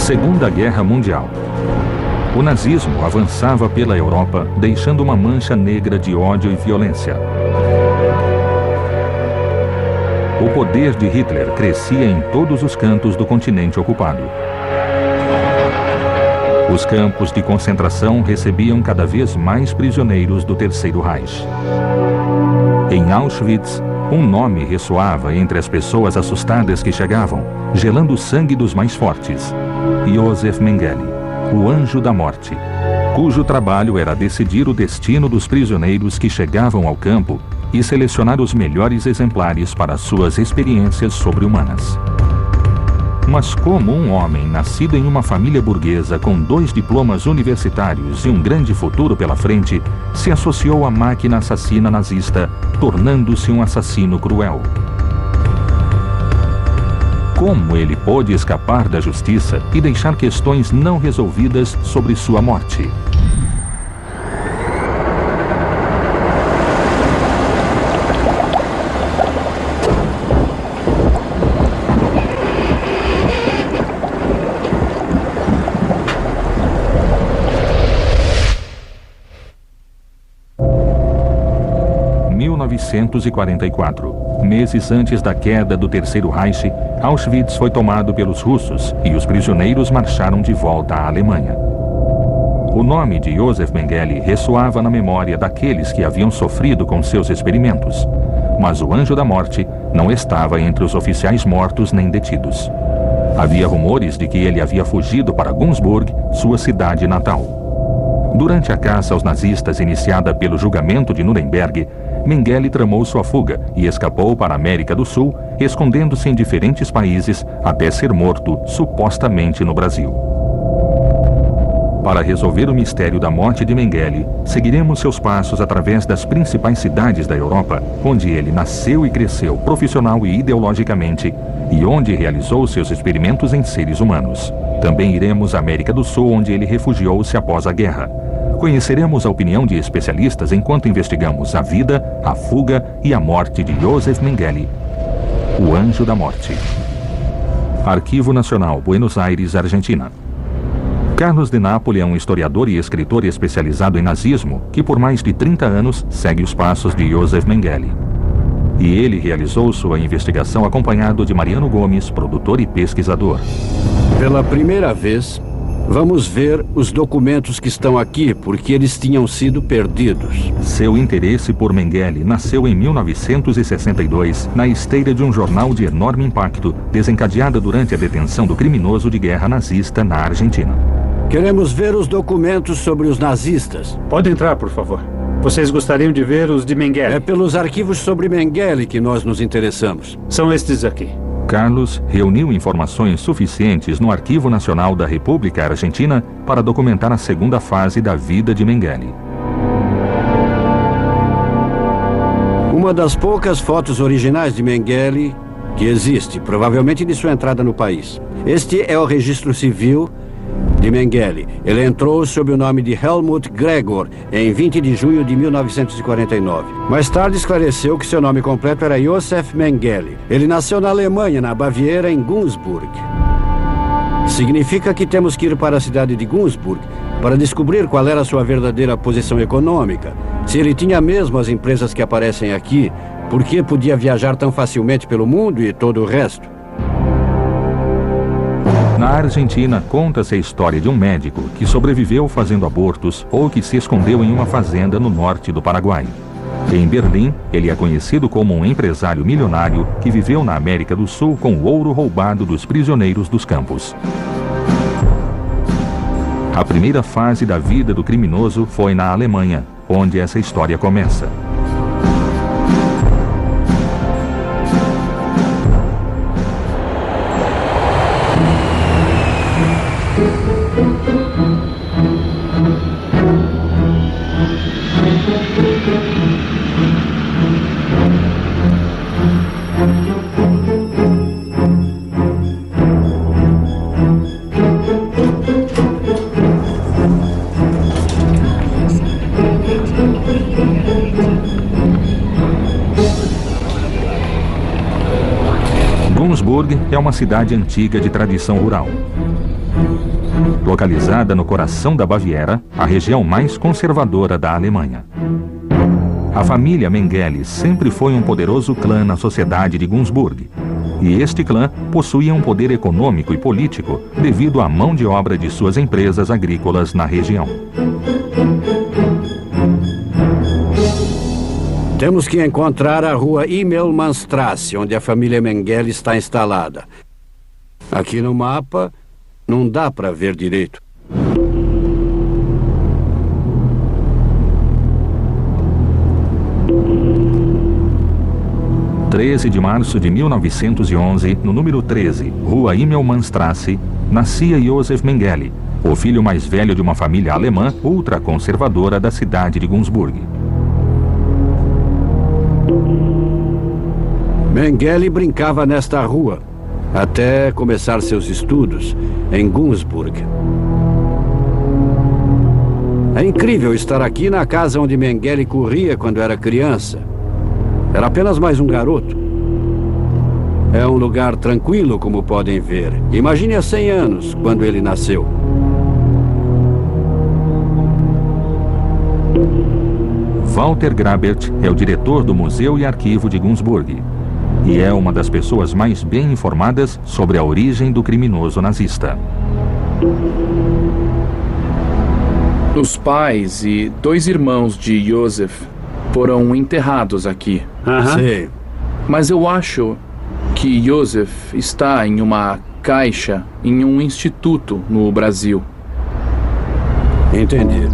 Segunda Guerra Mundial. O nazismo avançava pela Europa, deixando uma mancha negra de ódio e violência. O poder de Hitler crescia em todos os cantos do continente ocupado. Os campos de concentração recebiam cada vez mais prisioneiros do Terceiro Reich. Em Auschwitz, um nome ressoava entre as pessoas assustadas que chegavam, gelando o sangue dos mais fortes: Josef Mengele, o Anjo da Morte, cujo trabalho era decidir o destino dos prisioneiros que chegavam ao campo e selecionar os melhores exemplares para suas experiências sobre-humanas. Mas como um homem nascido em uma família burguesa com 2 diplomas universitários e um grande futuro pela frente, se associou à máquina assassina nazista, tornando-se um assassino cruel? Como ele pôde escapar da justiça e deixar questões não resolvidas sobre sua morte? Em 1944, meses antes da queda do Terceiro Reich, Auschwitz foi tomado pelos russos e os prisioneiros marcharam de volta à Alemanha. O nome de Josef Mengele ressoava na memória daqueles que haviam sofrido com seus experimentos, mas o Anjo da Morte não estava entre os oficiais mortos nem detidos. Havia rumores de que ele havia fugido para Günzburg, sua cidade natal. Durante a caça aos nazistas iniciada pelo julgamento de Nuremberg, Mengele tramou sua fuga e escapou para a América do Sul, escondendo-se em diferentes países até ser morto, supostamente no Brasil. Para resolver o mistério da morte de Mengele, seguiremos seus passos através das principais cidades da Europa, onde ele nasceu e cresceu profissional e ideologicamente, e onde realizou seus experimentos em seres humanos. Também iremos à América do Sul, onde ele refugiou-se após a guerra. Conheceremos a opinião de especialistas enquanto investigamos a vida, a fuga e a morte de Josef Mengele, o Anjo da Morte. Arquivo Nacional, Buenos Aires, Argentina. Carlos de Nápoles é um historiador e escritor especializado em nazismo que por mais de 30 anos segue os passos de Josef Mengele. E ele realizou sua investigação acompanhado de Mariano Gomes, produtor e pesquisador. Pela primeira vez, vamos ver os documentos que estão aqui, porque eles tinham sido perdidos. Seu interesse por Mengele nasceu em 1962, na esteira de um jornal de enorme impacto, desencadeada durante a detenção do criminoso de guerra nazista na Argentina. Queremos ver os documentos sobre os nazistas. Pode entrar, por favor. Vocês gostariam de ver os de Mengele? É pelos arquivos sobre Mengele que nós nos interessamos. São estes aqui. Carlos reuniu informações suficientes no Arquivo Nacional da República Argentina para documentar a segunda fase da vida de Mengele. Uma das poucas fotos originais de Mengele que existe, provavelmente de sua entrada no país. Este é o registro civil de Mengele. Ele entrou sob o nome de Helmut Gregor em 20 de junho de 1949. Mais tarde esclareceu que seu nome completo era Josef Mengele. Ele nasceu na Alemanha, na Baviera, em Günzburg. Significa que temos que ir para a cidade de Günzburg para descobrir qual era a sua verdadeira posição econômica, se ele tinha mesmo as empresas que aparecem aqui, por que podia viajar tão facilmente pelo mundo e todo o resto. Na Argentina, conta-se a história de um médico que sobreviveu fazendo abortos ou que se escondeu em uma fazenda no norte do Paraguai. Em Berlim, ele é conhecido como um empresário milionário que viveu na América do Sul com o ouro roubado dos prisioneiros dos campos. A primeira fase da vida do criminoso foi na Alemanha, onde essa história começa. Günzburg é uma cidade antiga de tradição rural. localizada no coração da Baviera, a região mais conservadora da Alemanha. A família Mengele sempre foi um poderoso clã na sociedade de Günzburg. E este clã possuía um poder econômico e político devido à mão de obra de suas empresas agrícolas na região. Temos que encontrar a rua Immelmannstrasse, onde a família Mengele está instalada. Aqui no mapa, não dá para ver direito. Em 13 de março de 1911, no número 13, Rua Immelmannstrasse, nascia Josef Mengele, o filho mais velho de uma família alemã ultraconservadora da cidade de Günzburg. Mengele brincava nesta rua, até começar seus estudos em Günzburg. É incrível estar aqui na casa onde Mengele corria quando era criança. Era apenas mais um garoto. É um lugar tranquilo, como podem ver. Imagine há 100 anos, quando ele nasceu. Walter Grabert é o diretor do Museu e Arquivo de Günzburg. E é uma das pessoas mais bem informadas sobre a origem do criminoso nazista. Os pais e 2 irmãos de Josef foram enterrados aqui. Sim. Mas eu acho que Josef está em uma caixa em um instituto no Brasil. Entendi.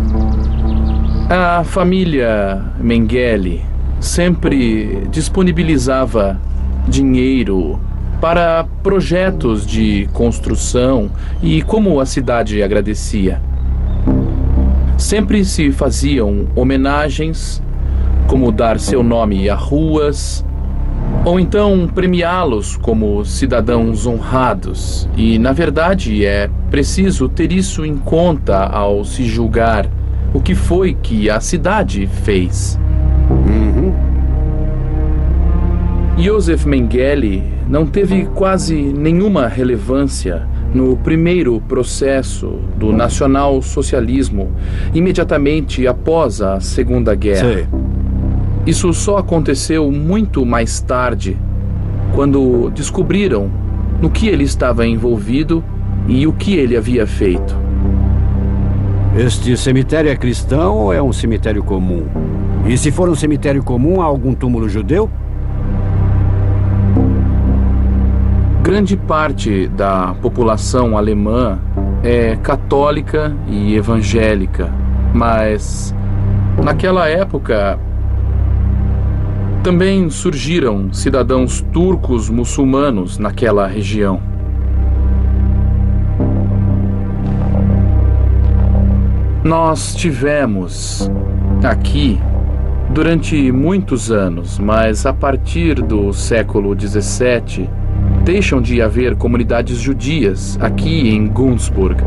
A família Mengele sempre disponibilizava dinheiro para projetos de construção e como a cidade agradecia. Sempre se faziam homenagens, como dar seu nome a ruas, ou então premiá-los como cidadãos honrados. E, na verdade, é preciso ter isso em conta ao se julgar o que foi que a cidade fez. Josef Mengele não teve quase nenhuma relevância no primeiro processo do nacional-socialismo imediatamente após a Segunda Guerra. Sim. Isso só aconteceu muito mais tarde, quando descobriram no que ele estava envolvido e o que ele havia feito. Este cemitério é cristão ou é um cemitério comum? E se for um cemitério comum, há algum túmulo judeu? Grande parte da população alemã é católica e evangélica, mas naquela época também surgiram cidadãos turcos muçulmanos naquela região. Nós tivemos aqui durante muitos anos, mas a partir do século XVII, deixam de haver comunidades judias aqui em Günzburg.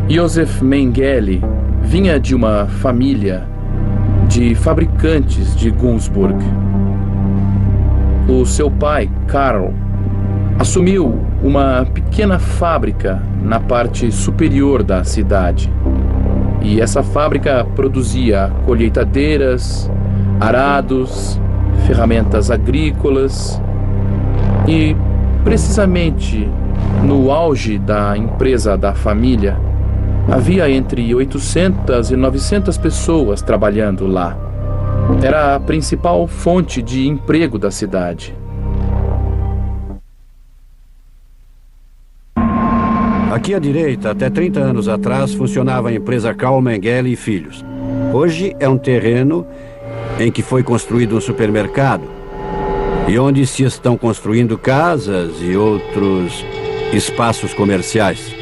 Josef Mengele vinha de uma família de fabricantes de Günzburg. O seu pai, Karl, assumiu uma pequena fábrica na parte superior da cidade. E essa fábrica produzia colheitadeiras, arados, ferramentas agrícolas. E, precisamente no auge da empresa da família, havia entre 800 e 900 pessoas trabalhando lá. Era a principal fonte de emprego da cidade. Aqui à direita, até 30 anos atrás, funcionava a empresa Karl Mengele e Filhos. Hoje é um terreno em que foi construído um supermercado e onde se estão construindo casas e outros espaços comerciais.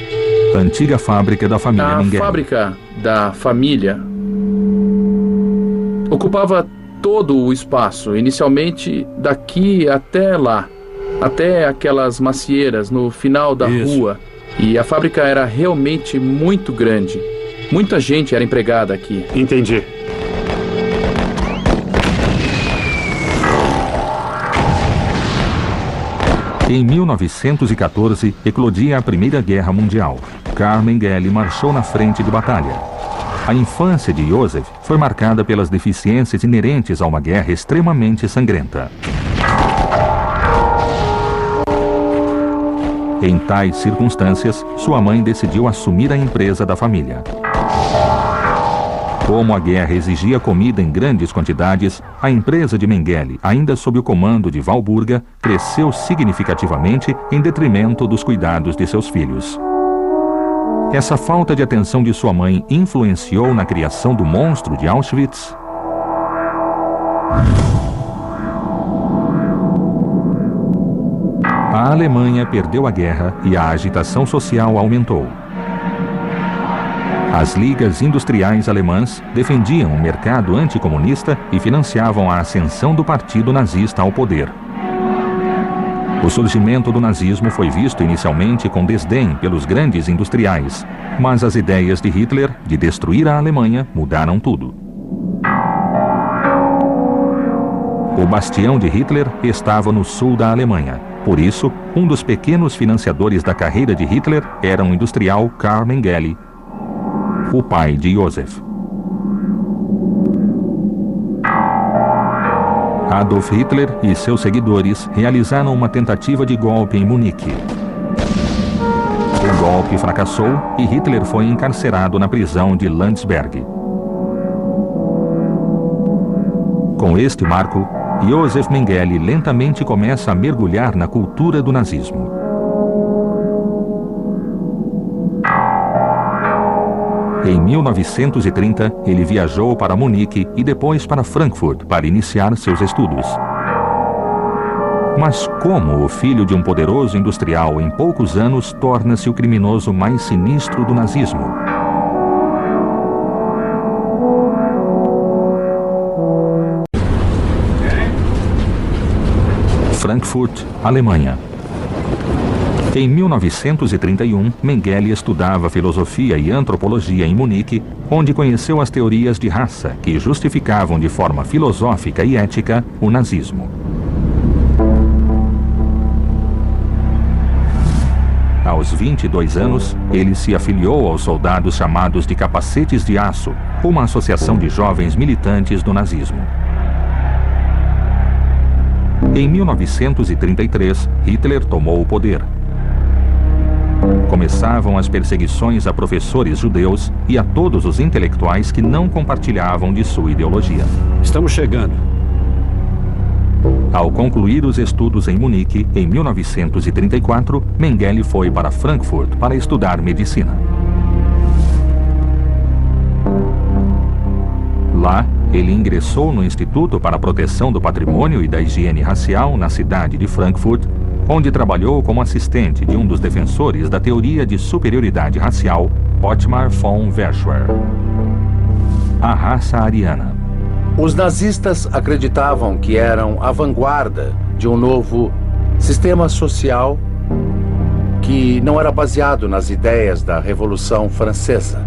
Antiga fábrica da família Mengele. A fábrica da família ocupava todo o espaço, inicialmente daqui até lá, até aquelas macieiras no final da rua. E a fábrica era realmente muito grande. Muita gente era empregada aqui. Entendi. Em 1914, eclodia a Primeira Guerra Mundial. Karl Mengele marchou na frente de batalha. A infância de Josef foi marcada pelas deficiências inerentes a uma guerra extremamente sangrenta. Em tais circunstâncias, sua mãe decidiu assumir a empresa da família. Como a guerra exigia comida em grandes quantidades, a empresa de Mengele, ainda sob o comando de Walburga, cresceu significativamente em detrimento dos cuidados de seus filhos. Essa falta de atenção de sua mãe influenciou na criação do monstro de Auschwitz? A Alemanha perdeu a guerra e a agitação social aumentou. As ligas industriais alemãs defendiam o mercado anticomunista e financiavam a ascensão do partido nazista ao poder. O surgimento do nazismo foi visto inicialmente com desdém pelos grandes industriais, mas as ideias de Hitler de destruir a Alemanha mudaram tudo. O bastião de Hitler estava no sul da Alemanha. Por isso, um dos pequenos financiadores da carreira de Hitler era o industrial Karl Mengele, o pai de Josef. Adolf Hitler e seus seguidores realizaram uma tentativa de golpe em Munique. O golpe fracassou e Hitler foi encarcerado na prisão de Landsberg. Com este marco, Josef Mengele lentamente começa a mergulhar na cultura do nazismo. Em 1930, ele viajou para Munique e depois para Frankfurt para iniciar seus estudos. Mas como o filho de um poderoso industrial em poucos anos torna-se o criminoso mais sinistro do nazismo? Frankfurt, Alemanha. Em 1931, Mengele estudava filosofia e antropologia em Munique, onde conheceu as teorias de raça que justificavam de forma filosófica e ética o nazismo. Aos 22 anos, ele se afiliou aos soldados chamados de Capacetes de Aço, uma associação de jovens militantes do nazismo. Em 1933, Hitler tomou o poder. Começavam as perseguições a professores judeus e a todos os intelectuais que não compartilhavam de sua ideologia. Estamos chegando. Ao concluir os estudos em Munique, em 1934, Mengele foi para Frankfurt para estudar medicina. Lá, ele ingressou no Instituto para a Proteção do Patrimônio e da Higiene Racial na cidade de Frankfurt, onde trabalhou como assistente de um dos defensores da teoria de superioridade racial, Ottmar von Verschwer. A raça ariana. Os nazistas acreditavam que eram a vanguarda de um novo sistema social que não era baseado nas ideias da Revolução Francesa.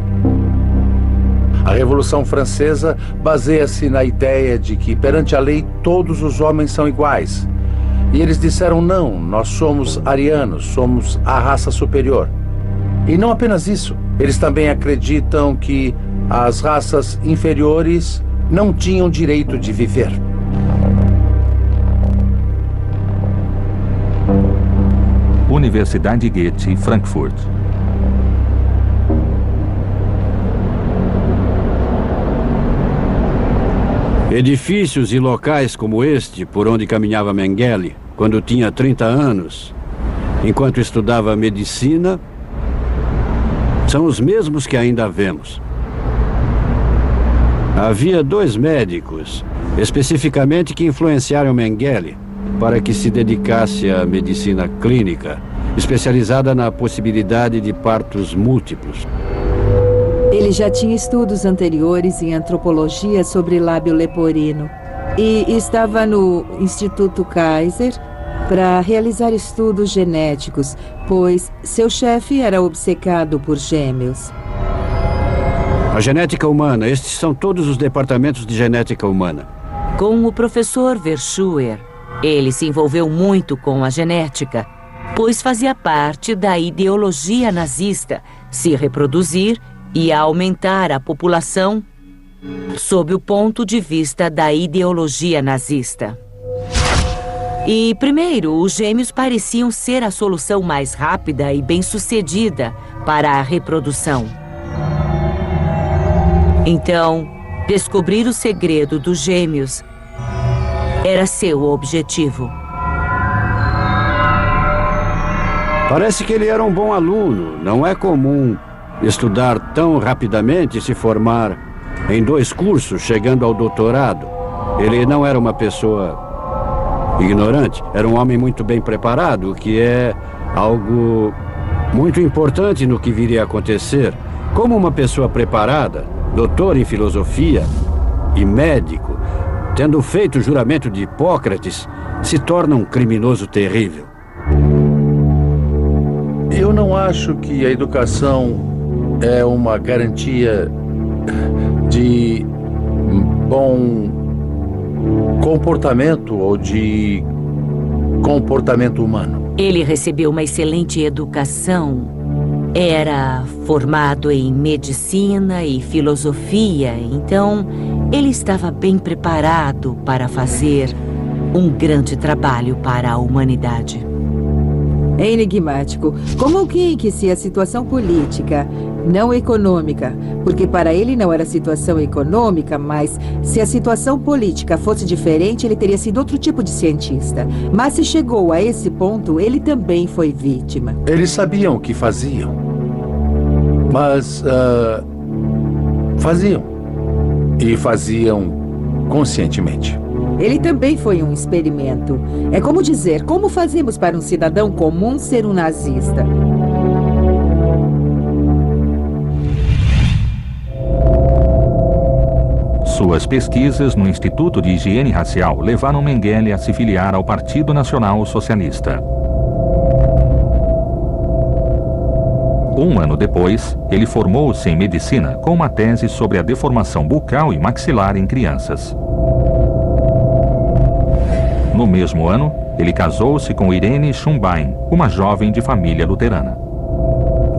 A Revolução Francesa baseia-se na ideia de que, perante a lei, todos os homens são iguais. E eles disseram, não, nós somos arianos, somos a raça superior. E não apenas isso, eles também acreditam que as raças inferiores não tinham direito de viver. Universidade Goethe, Frankfurt. Edifícios e locais como este, por onde caminhava Mengele, quando tinha 30 anos, enquanto estudava medicina, são os mesmos que ainda vemos. Havia 2 médicos, especificamente, que influenciaram Mengele para que se dedicasse à medicina clínica, especializada na possibilidade de partos múltiplos. Ele já tinha estudos anteriores em antropologia sobre lábio leporino e estava no Instituto Kaiser para realizar estudos genéticos, pois seu chefe era obcecado por gêmeos. A genética humana, estes são todos os departamentos de genética humana. Com o professor Verschuer, ele se envolveu muito com a genética pois fazia parte da ideologia nazista se reproduzir e aumentar a população sob o ponto de vista da ideologia nazista. E, primeiro, os gêmeos pareciam ser a solução mais rápida e bem-sucedida para a reprodução. Então, descobrir o segredo dos gêmeos era seu objetivo. Parece que ele era um bom aluno. Não é comum estudar tão rapidamente e se formar em 2 cursos, chegando ao doutorado. Ele não era uma pessoa ignorante, era um homem muito bem preparado, o que é algo muito importante no que viria a acontecer. Como uma pessoa preparada, doutor em filosofia e médico, tendo feito o juramento de Hipócrates, se torna um criminoso terrível. Eu não acho que a educação é uma garantia de bom comportamento ou de comportamento humano. Ele recebeu uma excelente educação. Era formado em medicina e filosofia, então ele estava bem preparado para fazer um grande trabalho para a humanidade. É enigmático. Como alguém que, se a situação política, não econômica, porque para ele não era situação econômica, mas se a situação política fosse diferente, ele teria sido outro tipo de cientista. Mas se chegou a esse ponto, ele também foi vítima. Eles sabiam o que faziam, mas faziam. E faziam conscientemente. Ele também foi um experimento. É como dizer, como fazemos para um cidadão comum ser um nazista? Suas pesquisas no Instituto de Higiene Racial levaram Mengele a se filiar ao Partido Nacional Socialista. Um ano depois, ele formou-se em medicina com uma tese sobre a deformação bucal e maxilar em crianças. No mesmo ano, ele casou-se com Irene Schumbein, uma jovem de família luterana.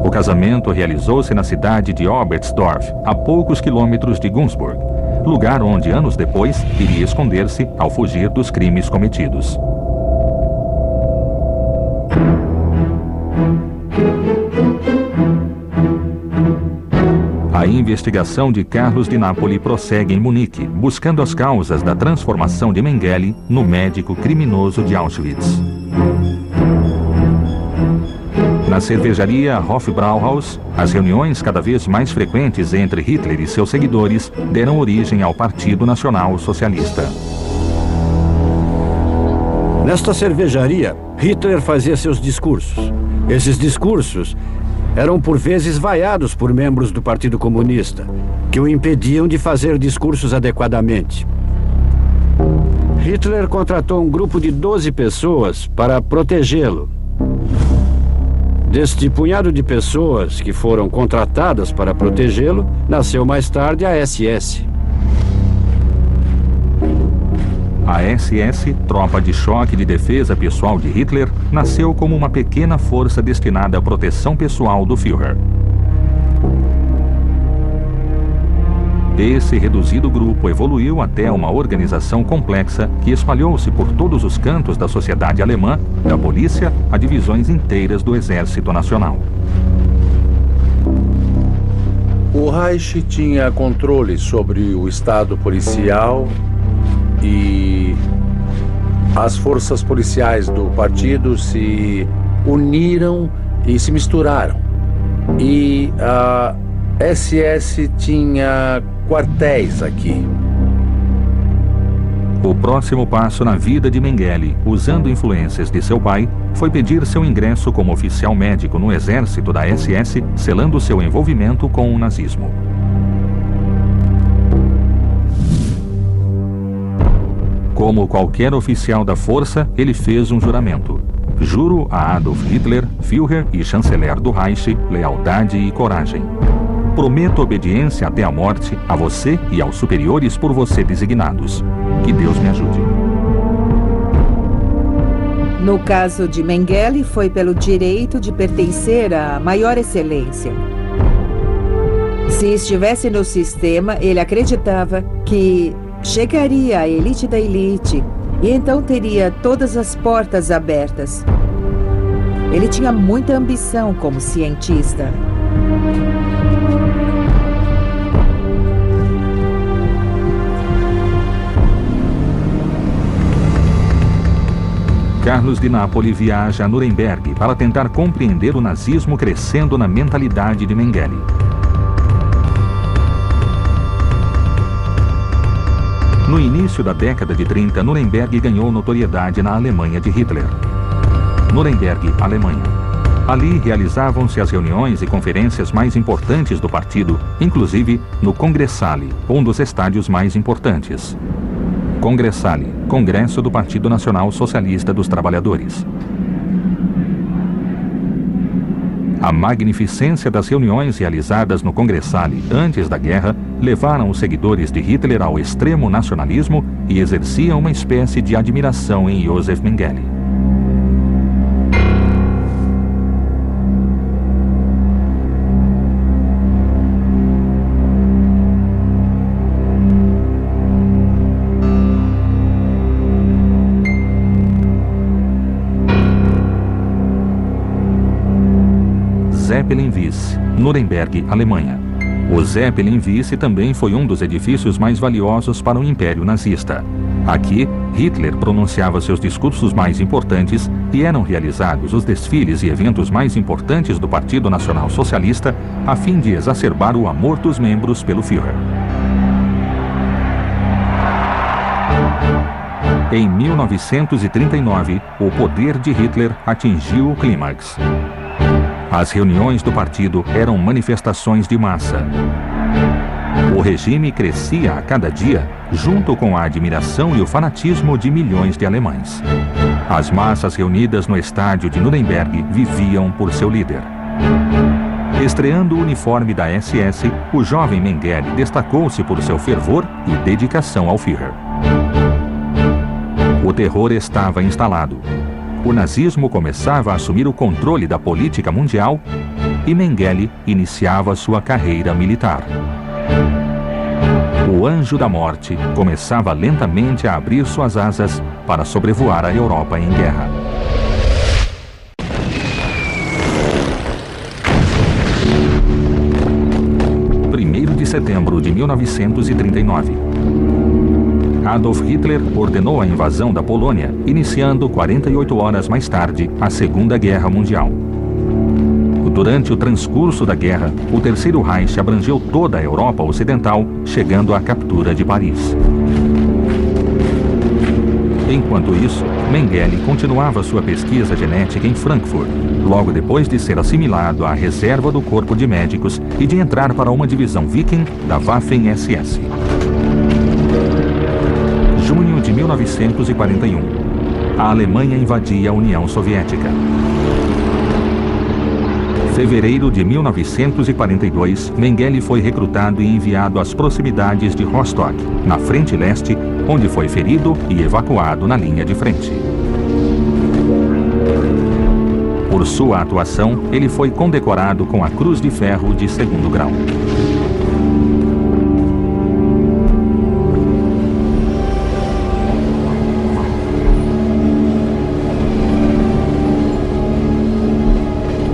O casamento realizou-se na cidade de Oberstdorf, a poucos quilômetros de Günzburg, lugar onde, anos depois, iria esconder-se ao fugir dos crimes cometidos. A investigação de Carlos de Napoli prossegue em Munique, buscando as causas da transformação de Mengele no médico criminoso de Auschwitz. Na cervejaria Hofbrauhaus, as reuniões cada vez mais frequentes entre Hitler e seus seguidores deram origem ao Partido Nacional Socialista. Nesta cervejaria, Hitler fazia seus discursos. Esses discursos eram por vezes vaiados por membros do Partido Comunista, que o impediam de fazer discursos adequadamente. Hitler contratou um grupo de 12 pessoas para protegê-lo. Deste punhado de pessoas que foram contratadas para protegê-lo, nasceu mais tarde a SS. A SS, Tropa de Choque de Defesa Pessoal de Hitler, nasceu como uma pequena força destinada à proteção pessoal do Führer. Esse reduzido grupo evoluiu até uma organização complexa que espalhou-se por todos os cantos da sociedade alemã, da polícia a divisões inteiras do Exército Nacional. O Reich tinha controle sobre o Estado policial e as forças policiais do partido se uniram e se misturaram. E a SS tinha quartéis aqui. O próximo passo na vida de Mengele, usando influências de seu pai, foi pedir seu ingresso como oficial médico no exército da SS, selando seu envolvimento com o nazismo. Como qualquer oficial da força, ele fez um juramento. Juro a Adolf Hitler, Führer e chanceler do Reich, lealdade e coragem. Prometo obediência até a morte a você e aos superiores por você designados. Que Deus me ajude. No caso de Mengele, foi pelo direito de pertencer à maior excelência. Se estivesse no sistema, ele acreditava que chegaria à elite da elite e então teria todas as portas abertas. Ele tinha muita ambição como cientista. Carlos de Nápoles viaja a Nuremberg para tentar compreender o nazismo crescendo na mentalidade de Mengele. No início da década de 30, Nuremberg ganhou notoriedade na Alemanha de Hitler. Nuremberg, Alemanha. Ali realizavam-se as reuniões e conferências mais importantes do partido, inclusive no Congresshalle, um dos estádios mais importantes. Congresshalle, Congresso do Partido Nacional Socialista dos Trabalhadores. A magnificência das reuniões realizadas no Congresshalle antes da guerra levaram os seguidores de Hitler ao extremo nacionalismo e exerciam uma espécie de admiração em Josef Mengele. Zeppelin-Wiese, Nuremberg, Alemanha. O Zeppelin-Wiese também foi um dos edifícios mais valiosos para o Império Nazista. Aqui, Hitler pronunciava seus discursos mais importantes e eram realizados os desfiles e eventos mais importantes do Partido Nacional Socialista a fim de exacerbar o amor dos membros pelo Führer. Em 1939, o poder de Hitler atingiu o clímax. As reuniões do partido eram manifestações de massa. O regime crescia a cada dia, junto com a admiração e o fanatismo de milhões de alemães. As massas reunidas no estádio de Nuremberg viviam por seu líder. Estreando o uniforme da SS, o jovem Mengele destacou-se por seu fervor e dedicação ao Führer. O terror estava instalado. O nazismo começava a assumir o controle da política mundial e Mengele iniciava sua carreira militar. O anjo da morte começava lentamente a abrir suas asas para sobrevoar a Europa em guerra. De setembro de 1939. Adolf Hitler ordenou a invasão da Polônia, iniciando 48 horas mais tarde a Segunda Guerra Mundial. Durante o transcurso da guerra, o Terceiro Reich abrangeu toda a Europa Ocidental, chegando à captura de Paris. Enquanto isso, Mengele continuava sua pesquisa genética em Frankfurt, logo depois de ser assimilado à reserva do corpo de médicos e de entrar para uma divisão Viking da Waffen-SS. Junho de 1941. A Alemanha invadia a União Soviética. Fevereiro de 1942, Mengele foi recrutado e enviado às proximidades de Rostock, na frente leste, onde foi ferido e evacuado na linha de frente. Por sua atuação, ele foi condecorado com a Cruz de Ferro de 2º grau.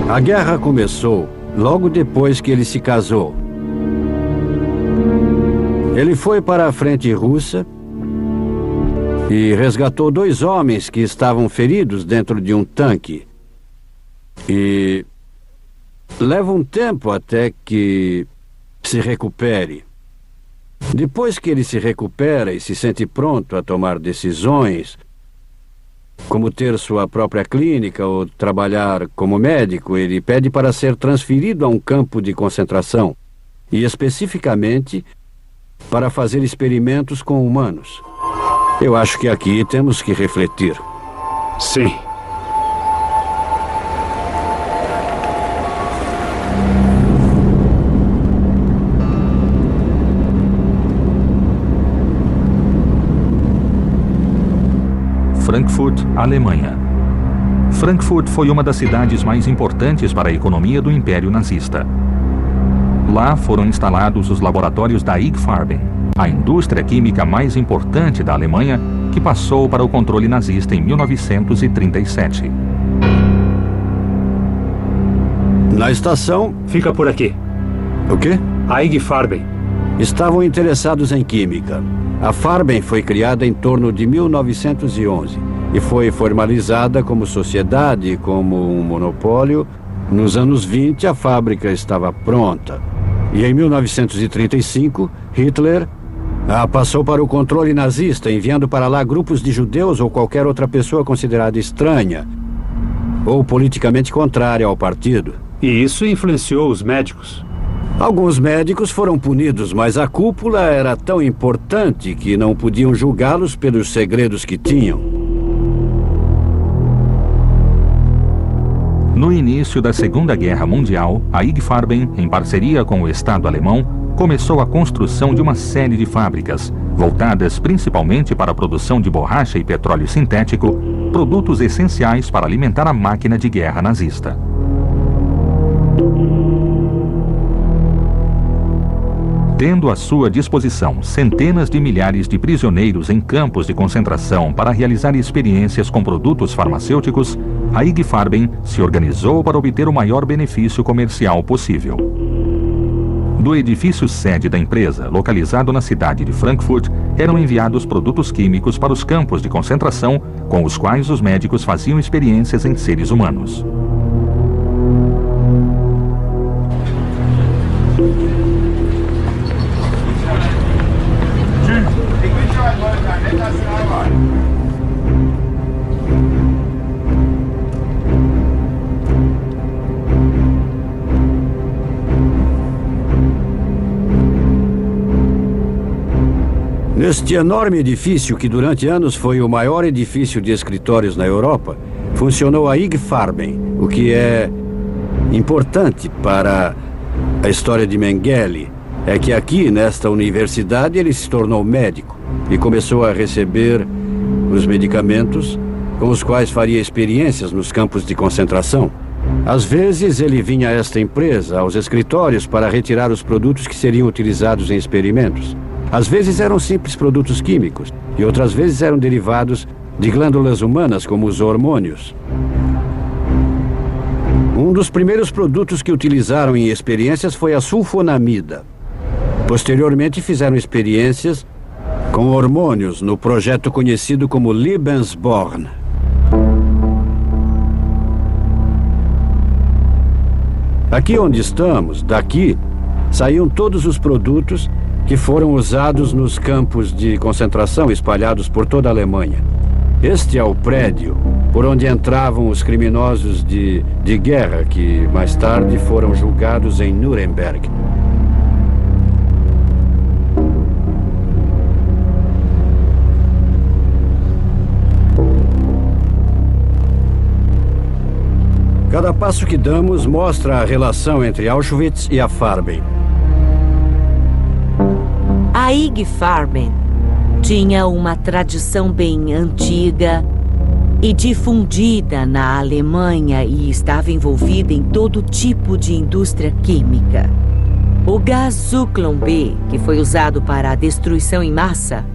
A guerra começou logo depois que ele se casou. Ele foi para a frente russa e resgatou 2 homens que estavam feridos dentro de um tanque. E leva um tempo até que se recupere. Depois que ele se recupera e se sente pronto a tomar decisões, como ter sua própria clínica ou trabalhar como médico, ele pede para ser transferido a um campo de concentração e, especificamente, para fazer experimentos com humanos. Eu acho que aqui temos que refletir. Sim. Frankfurt, Alemanha. Frankfurt foi uma das cidades mais importantes para a economia do Império Nazista. Lá foram instalados os laboratórios da IG Farben, a indústria química mais importante da Alemanha, que passou para o controle nazista em 1937. Na estação... Fica por aqui. O quê? A IG Farben. Estavam interessados em química. A Farben foi criada em torno de 1911 e foi formalizada como sociedade, como um monopólio. Nos anos 20, a fábrica estava pronta. E em 1935, Hitler passou para o controle nazista, enviando para lá grupos de judeus ou qualquer outra pessoa considerada estranha ou politicamente contrária ao partido. E isso influenciou os médicos? Alguns médicos foram punidos, mas a cúpula era tão importante que não podiam julgá-los pelos segredos que tinham. No início da Segunda Guerra Mundial, a IG Farben, em parceria com o Estado alemão, começou a construção de uma série de fábricas, voltadas principalmente para a produção de borracha e petróleo sintético, produtos essenciais para alimentar a máquina de guerra nazista. Tendo à sua disposição centenas de milhares de prisioneiros em campos de concentração para realizar experiências com produtos farmacêuticos, a IG Farben se organizou para obter o maior benefício comercial possível. Do edifício sede da empresa, localizado na cidade de Frankfurt, eram enviados produtos químicos para os campos de concentração, com os quais os médicos faziam experiências em seres humanos. Neste enorme edifício, que durante anos foi o maior edifício de escritórios na Europa, funcionou a IG Farben, o que é importante para a história de Mengele é que aqui, nesta universidade, ele se tornou médico e começou a receber os medicamentos com os quais faria experiências nos campos de concentração. Às vezes, ele vinha a esta empresa, aos escritórios, para retirar os produtos que seriam utilizados em experimentos. Às vezes eram simples produtos químicos e outras vezes eram derivados de glândulas humanas, como os hormônios. Um dos primeiros produtos que utilizaram em experiências foi a sulfonamida. Posteriormente fizeram experiências com hormônios no projeto conhecido como Lebensborn. Aqui onde estamos, daqui, saíam todos os produtos que foram usados nos campos de concentração espalhados por toda a Alemanha. Este é o prédio por onde entravam os criminosos de guerra que mais tarde foram julgados em Nuremberg. Cada passo que damos mostra a relação entre Auschwitz e a Farben. A IG Farben tinha uma tradição bem antiga e difundida na Alemanha e estava envolvida em todo tipo de indústria química. O gás Zyklon B, que foi usado para a destruição em massa,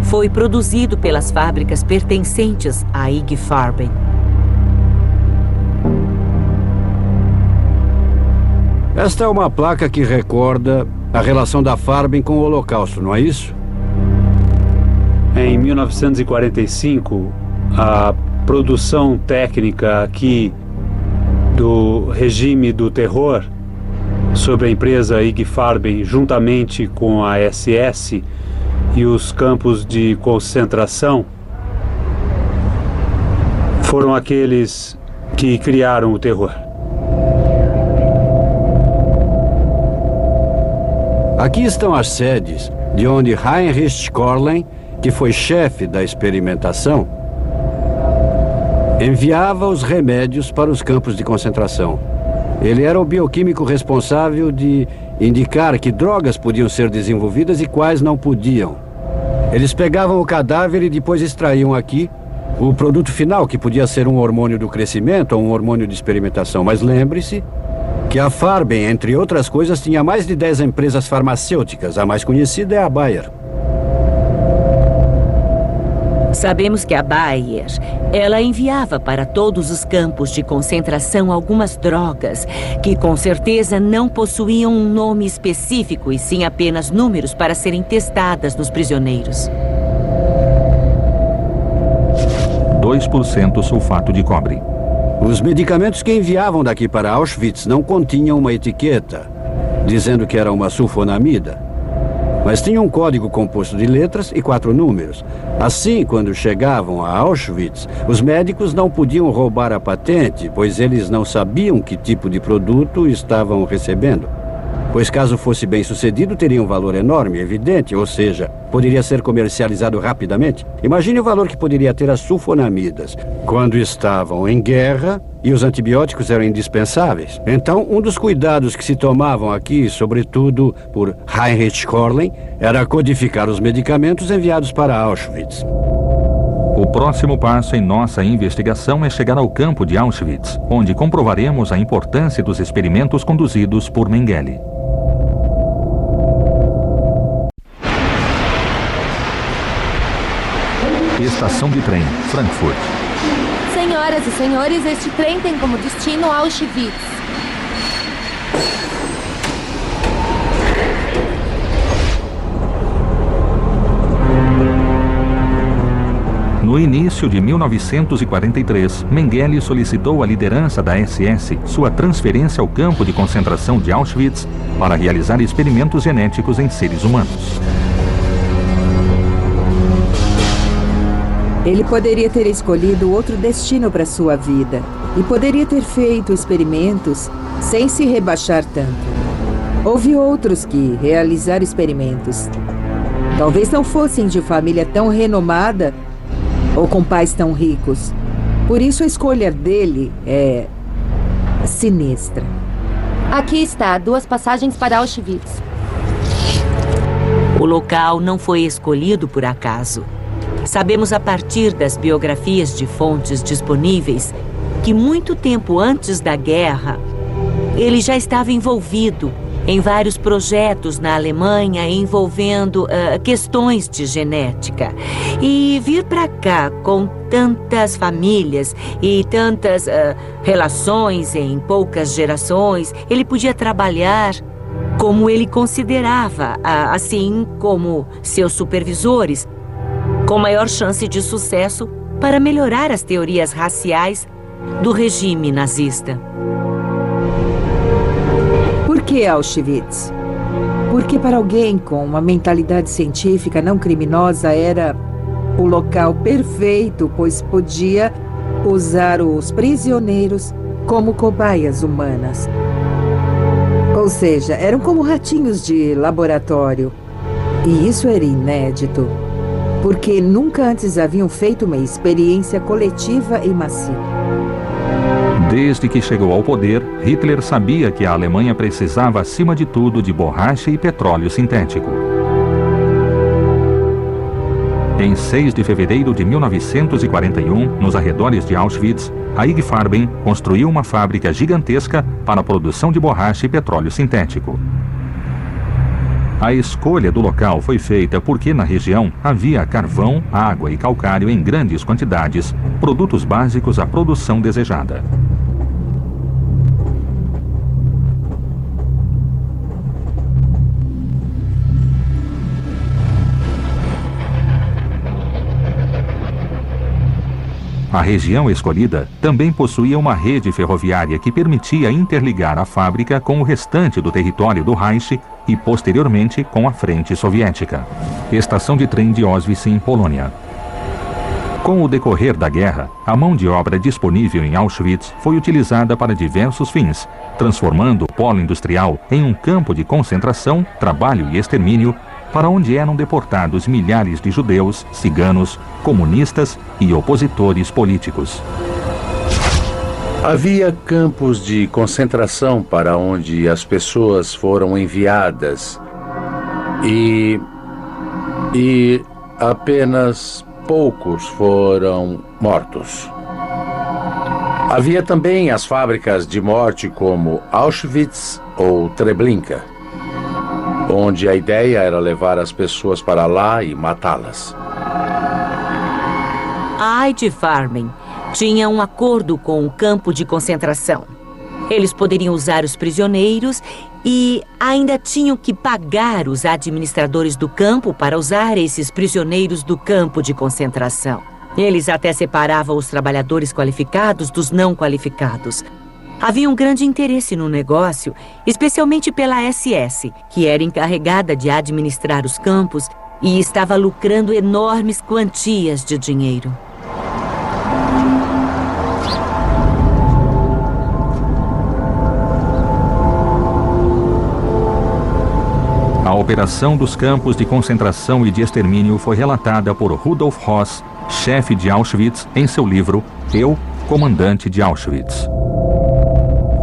foi produzido pelas fábricas pertencentes à IG Farben. Esta é uma placa que recorda a relação da Farben com o Holocausto, não é isso? Em 1945, a produção técnica aqui do regime do terror sobre a empresa IG Farben, juntamente com a SS e os campos de concentração, foram aqueles que criaram o terror. Aqui estão as sedes de onde Heinrich Korlen, que foi chefe da experimentação, enviava os remédios para os campos de concentração. Ele era o bioquímico responsável de indicar que drogas podiam ser desenvolvidas e quais não podiam. Eles pegavam o cadáver e depois extraíam aqui o produto final, que podia ser um hormônio do crescimento ou um hormônio de experimentação. Mas lembre-se que a Farben, entre outras coisas, tinha mais de 10 empresas farmacêuticas. A mais conhecida é a Bayer. Sabemos que a Bayer, ela enviava para todos os campos de concentração algumas drogas que com certeza não possuíam um nome específico e sim apenas números para serem testadas nos prisioneiros. 2% sulfato de cobre. Os medicamentos que enviavam daqui para Auschwitz não continham uma etiqueta dizendo que era uma sulfonamida, mas tinham um código composto de letras e 4 números. Assim, quando chegavam a Auschwitz, os médicos não podiam roubar a patente, pois eles não sabiam que tipo de produto estavam recebendo. Pois caso fosse bem sucedido, teria um valor enorme, evidente, ou seja, poderia ser comercializado rapidamente. Imagine o valor que poderia ter as sulfonamidas quando estavam em guerra e os antibióticos eram indispensáveis. Então, um dos cuidados que se tomavam aqui, sobretudo por Heinrich Korlen, era codificar os medicamentos enviados para Auschwitz. O próximo passo em nossa investigação é chegar ao campo de Auschwitz, onde comprovaremos a importância dos experimentos conduzidos por Mengele. Estação de trem, Frankfurt. Senhoras e senhores, este trem tem como destino Auschwitz. No início de 1943, Mengele solicitou à liderança da SS sua transferência ao campo de concentração de Auschwitz para realizar experimentos genéticos em seres humanos. Ele poderia ter escolhido outro destino para sua vida e poderia ter feito experimentos sem se rebaixar tanto. Houve outros que realizaram experimentos. Talvez não fossem de família tão renomada ou com pais tão ricos. Por isso a escolha dele é sinistra. Aqui está, 2 passagens para Auschwitz. O local não foi escolhido por acaso. Sabemos a partir das biografias de fontes disponíveis que muito tempo antes da guerra, ele já estava envolvido em vários projetos na Alemanha envolvendo questões de genética. E vir para cá com tantas famílias e tantas relações em poucas gerações, ele podia trabalhar como ele considerava, assim como seus supervisores, com maior chance de sucesso para melhorar as teorias raciais do regime nazista. Por que Auschwitz? Porque para alguém com uma mentalidade científica não criminosa era o local perfeito, pois podia usar os prisioneiros como cobaias humanas. Ou seja, eram como ratinhos de laboratório. E isso era inédito, porque nunca antes haviam feito uma experiência coletiva e massiva. Desde que chegou ao poder, Hitler sabia que a Alemanha precisava, acima de tudo, de borracha e petróleo sintético. Em 6 de fevereiro de 1941, nos arredores de Auschwitz, a IG Farben construiu uma fábrica gigantesca para a produção de borracha e petróleo sintético. A escolha do local foi feita porque na região havia carvão, água e calcário em grandes quantidades, produtos básicos à produção desejada. A região escolhida também possuía uma rede ferroviária que permitia interligar a fábrica com o restante do território do Reich e, posteriormente, com a frente soviética. Estação de trem de Auschwitz, Polônia. Com o decorrer da guerra, a mão de obra disponível em Auschwitz foi utilizada para diversos fins, transformando o polo industrial em um campo de concentração, trabalho e extermínio, para onde eram deportados milhares de judeus, ciganos, comunistas e opositores políticos. Havia campos de concentração para onde as pessoas foram enviadas e apenas poucos foram mortos. Havia também as fábricas de morte como Auschwitz ou Treblinka, onde a ideia era levar as pessoas para lá e matá-las. A ID Farben tinha um acordo com o campo de concentração. Eles poderiam usar os prisioneiros e ainda tinham que pagar os administradores do campo para usar esses prisioneiros do campo de concentração. Eles até separavam os trabalhadores qualificados dos não qualificados. Havia um grande interesse no negócio, especialmente pela SS, que era encarregada de administrar os campos e estava lucrando enormes quantias de dinheiro. A operação dos campos de concentração e de extermínio foi relatada por Rudolf Höss, chefe de Auschwitz, em seu livro Eu, Comandante de Auschwitz.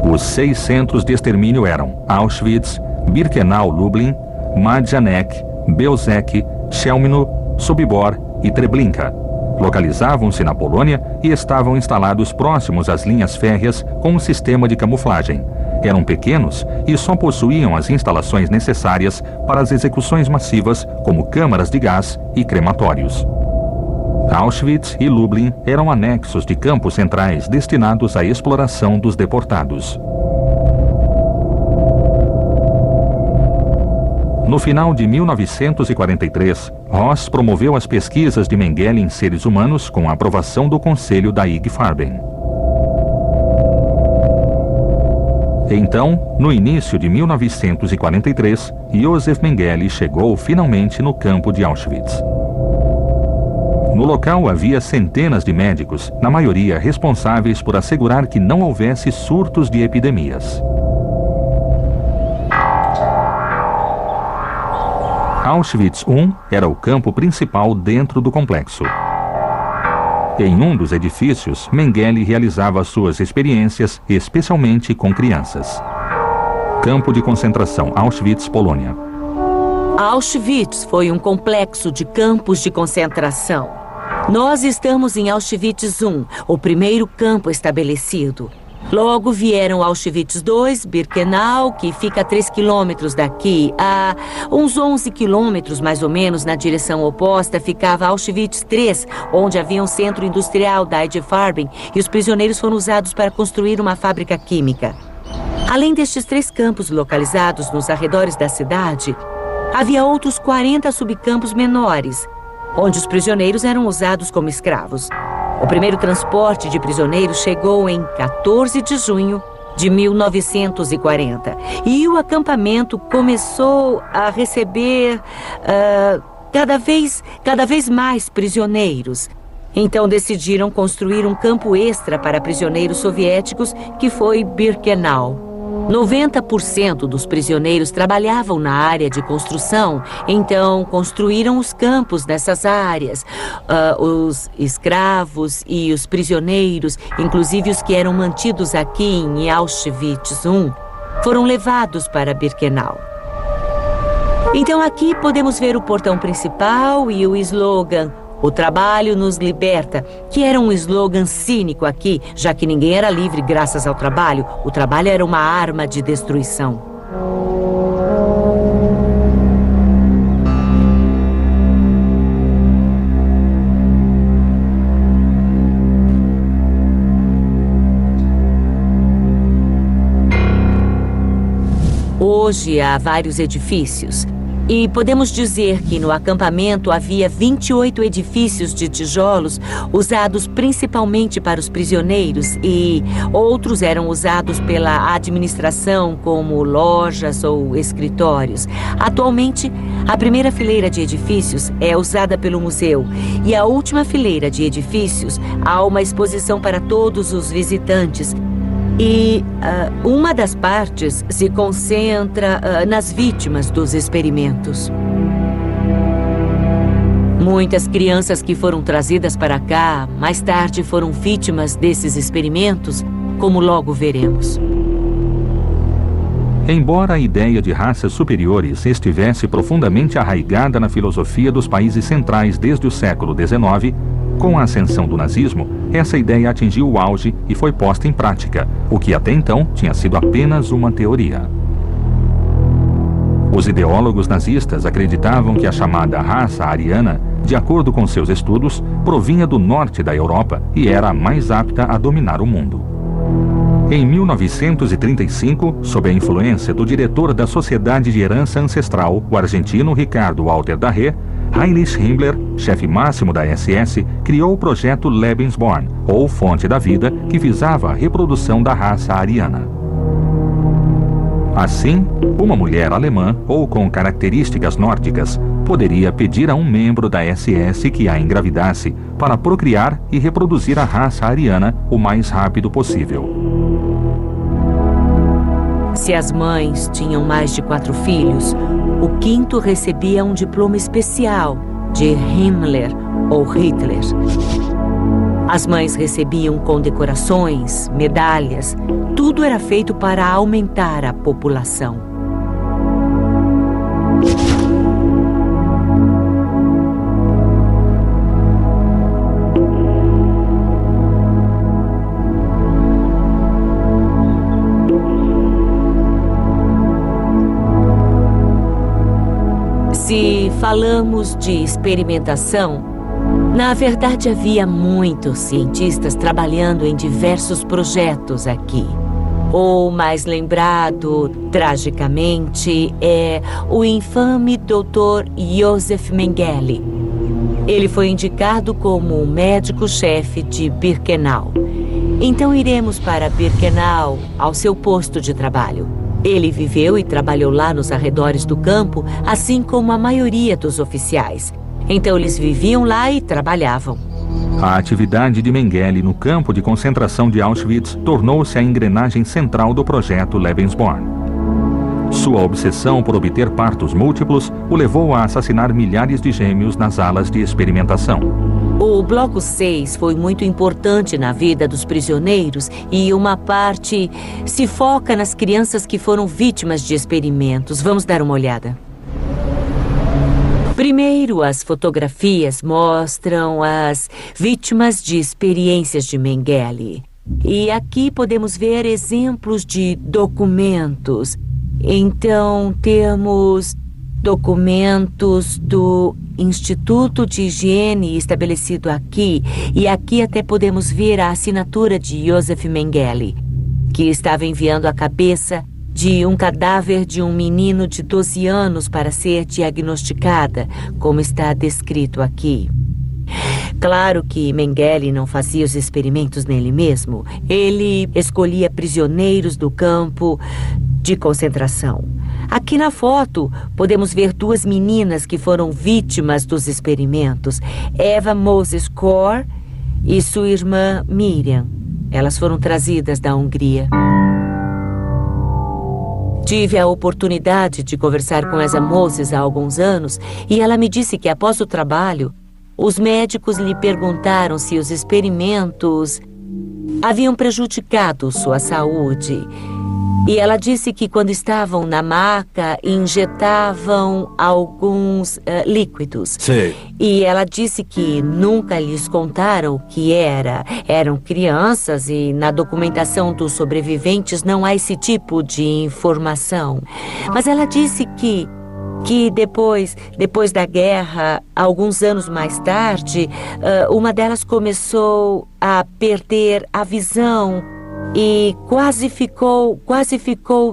Os 6 centros de extermínio eram Auschwitz, Birkenau-Lublin, Majdanek, Belzec, Chelmno, Sobibor e Treblinka. Localizavam-se na Polônia e estavam instalados próximos às linhas férreas com um sistema de camuflagem. Eram pequenos e só possuíam as instalações necessárias para as execuções massivas, como câmaras de gás e crematórios. Auschwitz e Lublin eram anexos de campos centrais destinados à exploração dos deportados. No final de 1943, Höss promoveu as pesquisas de Mengele em seres humanos com a aprovação do Conselho da IG Farben. Então, no início de 1943, Josef Mengele chegou finalmente no campo de Auschwitz. No local havia centenas de médicos, na maioria responsáveis por assegurar que não houvesse surtos de epidemias. Auschwitz I era o campo principal dentro do complexo. Em um dos edifícios, Mengele realizava suas experiências, especialmente com crianças. Campo de concentração Auschwitz, Polônia. Auschwitz foi um complexo de campos de concentração. Nós estamos em Auschwitz I, o primeiro campo estabelecido. Logo vieram Auschwitz II, Birkenau, que fica a 3 quilômetros daqui. A uns 11 quilômetros, mais ou menos, na direção oposta, ficava Auschwitz III, onde havia um centro industrial da IG Farben e os prisioneiros foram usados para construir uma fábrica química. Além destes 3 campos localizados nos arredores da cidade, havia outros 40 subcampos menores, onde os prisioneiros eram usados como escravos. O primeiro transporte de prisioneiros chegou em 14 de junho de 1940 e o acampamento começou a receber cada vez mais prisioneiros. Então decidiram construir um campo extra para prisioneiros soviéticos, que foi Birkenau. 90% dos prisioneiros trabalhavam na área de construção, então construíram os campos nessas áreas. Os escravos e os prisioneiros, inclusive os que eram mantidos aqui em Auschwitz I, foram levados para Birkenau. Então aqui podemos ver o portão principal e o slogan "O trabalho nos liberta", que era um slogan cínico aqui, já que ninguém era livre graças ao trabalho. O trabalho era uma arma de destruição. Hoje há vários edifícios. E podemos dizer que no acampamento havia 28 edifícios de tijolos usados principalmente para os prisioneiros e outros eram usados pela administração como lojas ou escritórios. Atualmente, a primeira fileira de edifícios é usada pelo museu e a última fileira de edifícios há uma exposição para todos os visitantes. E uma das partes se concentra nas vítimas dos experimentos. Muitas crianças que foram trazidas para cá, mais tarde foram vítimas desses experimentos, como logo veremos. Embora a ideia de raças superiores estivesse profundamente arraigada na filosofia dos países centrais desde o século XIX, com a ascensão do nazismo, essa ideia atingiu o auge e foi posta em prática, o que até então tinha sido apenas uma teoria. Os ideólogos nazistas acreditavam que a chamada raça ariana, de acordo com seus estudos, provinha do norte da Europa e era a mais apta a dominar o mundo. Em 1935, sob a influência do diretor da Sociedade de Herança Ancestral, o argentino Ricardo Walter Darré, Heinrich Himmler, chefe máximo da SS, criou o projeto Lebensborn, ou Fonte da Vida, que visava a reprodução da raça ariana. Assim, uma mulher alemã ou com características nórdicas poderia pedir a um membro da SS que a engravidasse para procriar e reproduzir a raça ariana o mais rápido possível. Se as mães tinham mais de 4 filhos, o 5º recebia um diploma especial de Himmler ou Hitler. As mães recebiam condecorações, medalhas, tudo era feito para aumentar a população. Se falamos de experimentação, na verdade havia muitos cientistas trabalhando em diversos projetos aqui. O mais lembrado, tragicamente, é o infame Dr. Joseph Mengele. Ele foi indicado como o médico-chefe de Birkenau. Então iremos para Birkenau, ao seu posto de trabalho. Ele viveu e trabalhou lá nos arredores do campo, assim como a maioria dos oficiais. Então eles viviam lá e trabalhavam. A atividade de Mengele no campo de concentração de Auschwitz tornou-se a engrenagem central do projeto Lebensborn. Sua obsessão por obter partos múltiplos o levou a assassinar milhares de gêmeos nas alas de experimentação. O Bloco 6 foi muito importante na vida dos prisioneiros e uma parte se foca nas crianças que foram vítimas de experimentos. Vamos dar uma olhada. Primeiro, as fotografias mostram as vítimas de experiências de Mengele. E aqui podemos ver exemplos de documentos. Então, temos documentos do Instituto de Higiene estabelecido aqui. E aqui até podemos ver a assinatura de Joseph Mengele, que estava enviando a cabeça de um cadáver de um menino de 12 anos para ser diagnosticada, como está descrito aqui. Claro que Mengele não fazia os experimentos nele mesmo. Ele escolhia prisioneiros do campo de concentração. Aqui na foto, podemos ver 2 meninas que foram vítimas dos experimentos. Eva Moses Kor e sua irmã Miriam. Elas foram trazidas da Hungria. Tive a oportunidade de conversar com Eva Moses há alguns anos e ela me disse que após o trabalho, os médicos lhe perguntaram se os experimentos haviam prejudicado sua saúde. E ela disse que quando estavam na maca, injetavam alguns líquidos. Sim. E ela disse que nunca lhes contaram o que era. Eram crianças e na documentação dos sobreviventes não há esse tipo de informação. Mas ela disse que depois da guerra, alguns anos mais tarde, uma delas começou a perder a visão e quase ficou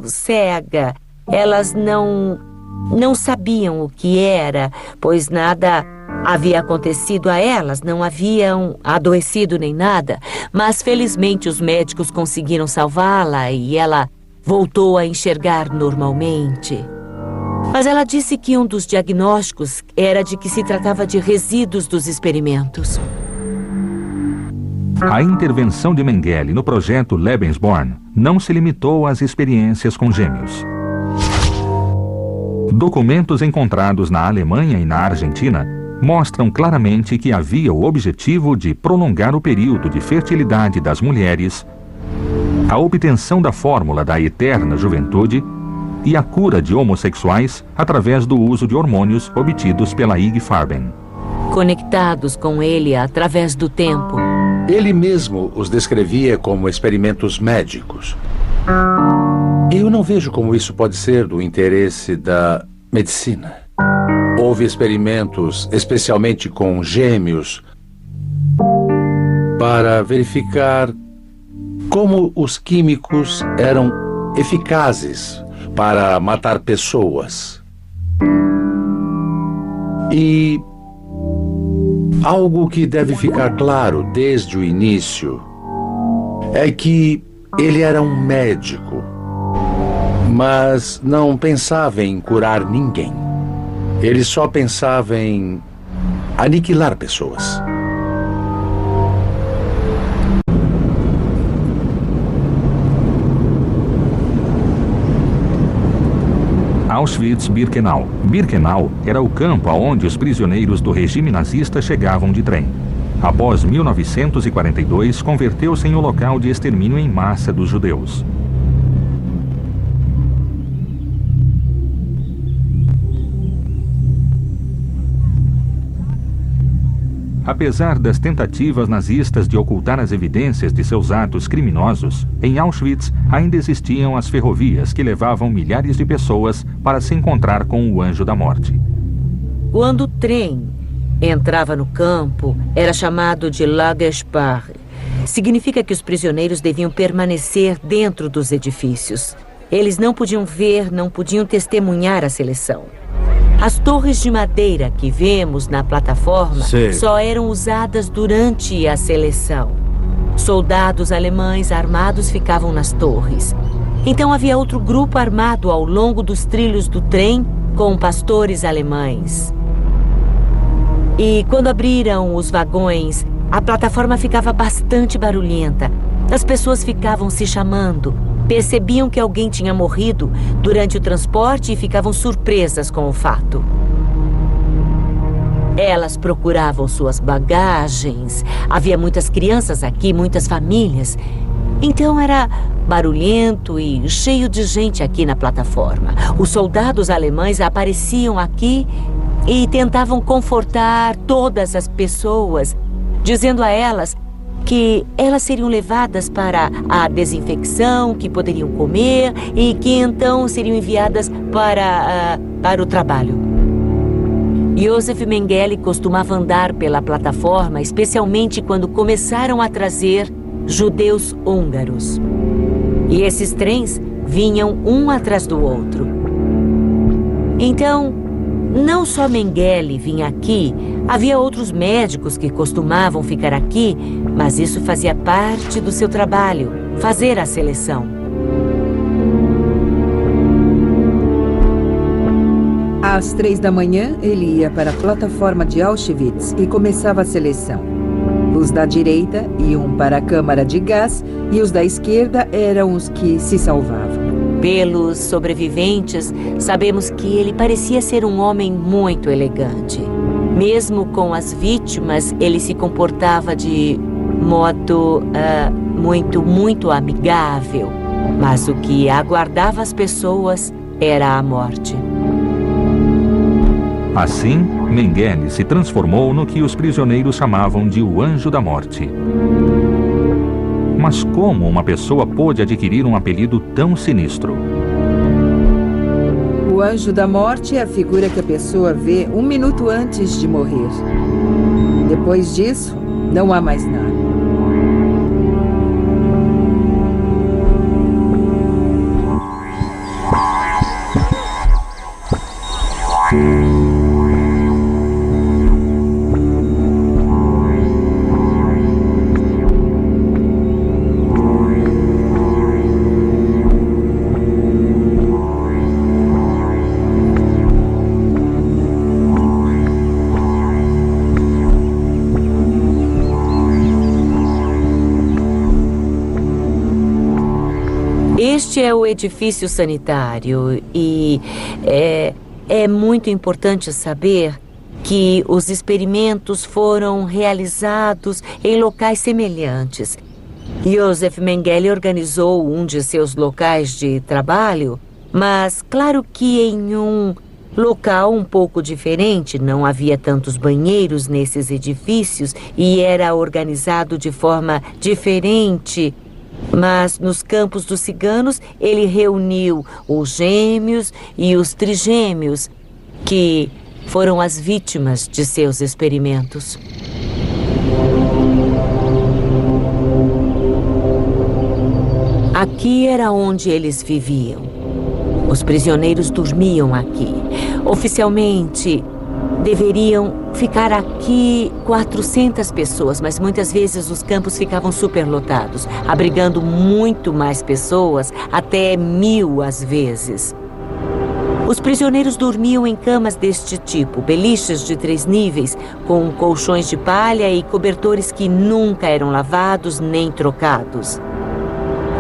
cega. Elas não sabiam o que era, pois nada havia acontecido a elas, não haviam adoecido nem nada. Mas felizmente os médicos conseguiram salvá-la e ela voltou a enxergar normalmente. Mas ela disse que um dos diagnósticos era de que se tratava de resíduos dos experimentos. A intervenção de Mengele no projeto Lebensborn não se limitou às experiências com gêmeos. Documentos encontrados na Alemanha e na Argentina mostram claramente que havia o objetivo de prolongar o período de fertilidade das mulheres, a obtenção da fórmula da eterna juventude e a cura de homossexuais através do uso de hormônios obtidos pela Ig Farben. Conectados com ele através do tempo. Ele mesmo os descrevia como experimentos médicos. Eu não vejo como isso pode ser do interesse da medicina. Houve experimentos, especialmente com gêmeos, para verificar como os químicos eram eficazes para matar pessoas. E algo que deve ficar claro desde o início é que ele era um médico, mas não pensava em curar ninguém. Ele só pensava em aniquilar pessoas. Auschwitz-Birkenau. Birkenau era o campo aonde os prisioneiros do regime nazista chegavam de trem. Após 1942, converteu-se em um local de extermínio em massa dos judeus. Apesar das tentativas nazistas de ocultar as evidências de seus atos criminosos, em Auschwitz ainda existiam as ferrovias que levavam milhares de pessoas para se encontrar com o Anjo da Morte. Quando o trem entrava no campo, era chamado de Lagerspar. Significa que os prisioneiros deviam permanecer dentro dos edifícios. Eles não podiam ver, não podiam testemunhar a seleção. As torres de madeira que vemos na plataforma só eram usadas durante a seleção. Soldados alemães armados ficavam nas torres. Então havia outro grupo armado ao longo dos trilhos do trem com pastores alemães. E quando abriram os vagões, a plataforma ficava bastante barulhenta. As pessoas ficavam se chamando. Percebiam que alguém tinha morrido durante o transporte e ficavam surpresas com o fato. Elas procuravam suas bagagens. Havia muitas crianças aqui, muitas famílias. Então era barulhento e cheio de gente aqui na plataforma. Os soldados alemães apareciam aqui e tentavam confortar todas as pessoas, dizendo a elas que elas seriam levadas para a desinfecção, que poderiam comer e que então seriam enviadas para o trabalho. Josef Mengele costumava andar pela plataforma, especialmente quando começaram a trazer judeus húngaros. E esses trens vinham um atrás do outro. Então, não só Mengele vinha aqui, havia outros médicos que costumavam ficar aqui, mas isso fazia parte do seu trabalho, fazer a seleção. Às 3 da manhã, ele ia para a plataforma de Auschwitz e começava a seleção. Os da direita iam para a câmara de gás e os da esquerda eram os que se salvavam. Pelos sobreviventes, sabemos que ele parecia ser um homem muito elegante. Mesmo com as vítimas, ele se comportava de modo muito amigável. Mas o que aguardava as pessoas era a morte. Assim, Mengele se transformou no que os prisioneiros chamavam de o Anjo da Morte. Mas como uma pessoa pôde adquirir um apelido tão sinistro? O Anjo da Morte é a figura que a pessoa vê 1 minuto antes de morrer. Depois disso, não há mais nada. Este é o edifício sanitário e é muito importante saber que os experimentos foram realizados em locais semelhantes. Josef Mengele organizou um de seus locais de trabalho Mas claro que em um local um pouco diferente, não havia tantos banheiros nesses edifícios e era organizado de forma diferente. Mas nos campos dos ciganos, ele reuniu os gêmeos e os trigêmeos, que foram as vítimas de seus experimentos. Aqui era onde eles viviam. Os prisioneiros dormiam aqui. Oficialmente, deveriam ficar aqui 400 pessoas, mas muitas vezes os campos ficavam superlotados, abrigando muito mais pessoas, até 1000 às vezes. Os prisioneiros dormiam em camas deste tipo, beliches de 3 níveis, com colchões de palha e cobertores que nunca eram lavados nem trocados.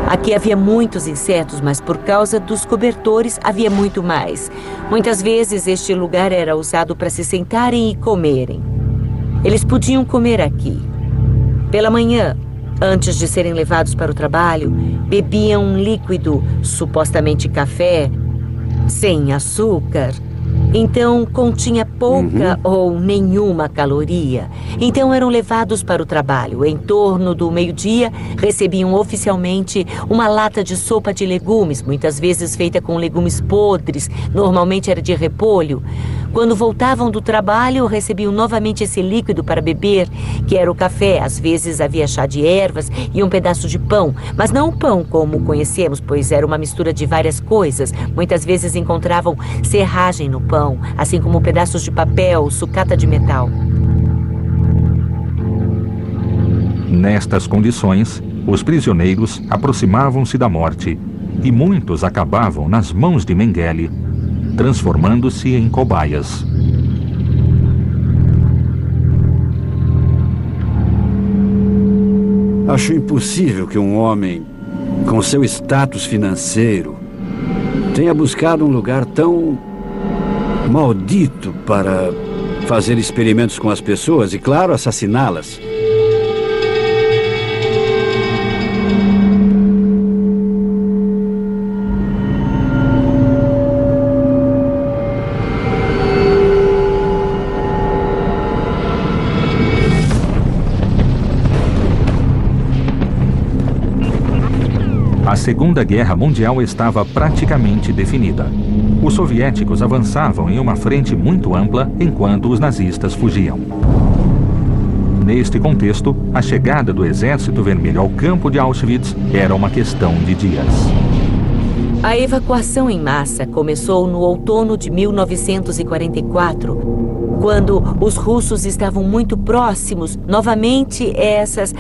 Aqui havia muitos insetos, mas por causa dos cobertores havia muito mais. Muitas vezes este lugar era usado para se sentarem e comerem. Eles podiam comer aqui. Pela manhã, antes de serem levados para o trabalho, bebiam um líquido, supostamente café, sem açúcar. Então continha pouca ou nenhuma caloria. Então eram levados para o trabalho. Em torno do meio-dia, recebiam oficialmente uma lata de sopa de legumes, muitas vezes feita com legumes podres, normalmente era de repolho. Quando voltavam do trabalho, recebiam novamente esse líquido para beber, que era o café. Às vezes havia chá de ervas e um pedaço de pão, mas não o pão como conhecemos, pois era uma mistura de várias coisas. Muitas vezes encontravam serragem no pão, assim como pedaços de papel, sucata de metal. Nestas condições, os prisioneiros aproximavam-se da morte e muitos acabavam nas mãos de Mengele, transformando-se em cobaias. Acho impossível que um homem com seu status financeiro tenha buscado um lugar tão maldito para fazer experimentos com as pessoas e, claro, assassiná-las. A Segunda Guerra Mundial estava praticamente definida. Os soviéticos avançavam em uma frente muito ampla enquanto os nazistas fugiam. Neste contexto, a chegada do Exército Vermelho ao campo de Auschwitz era uma questão de dias. A evacuação em massa começou no outono de 1944, quando os russos estavam muito próximos. Novamente, essas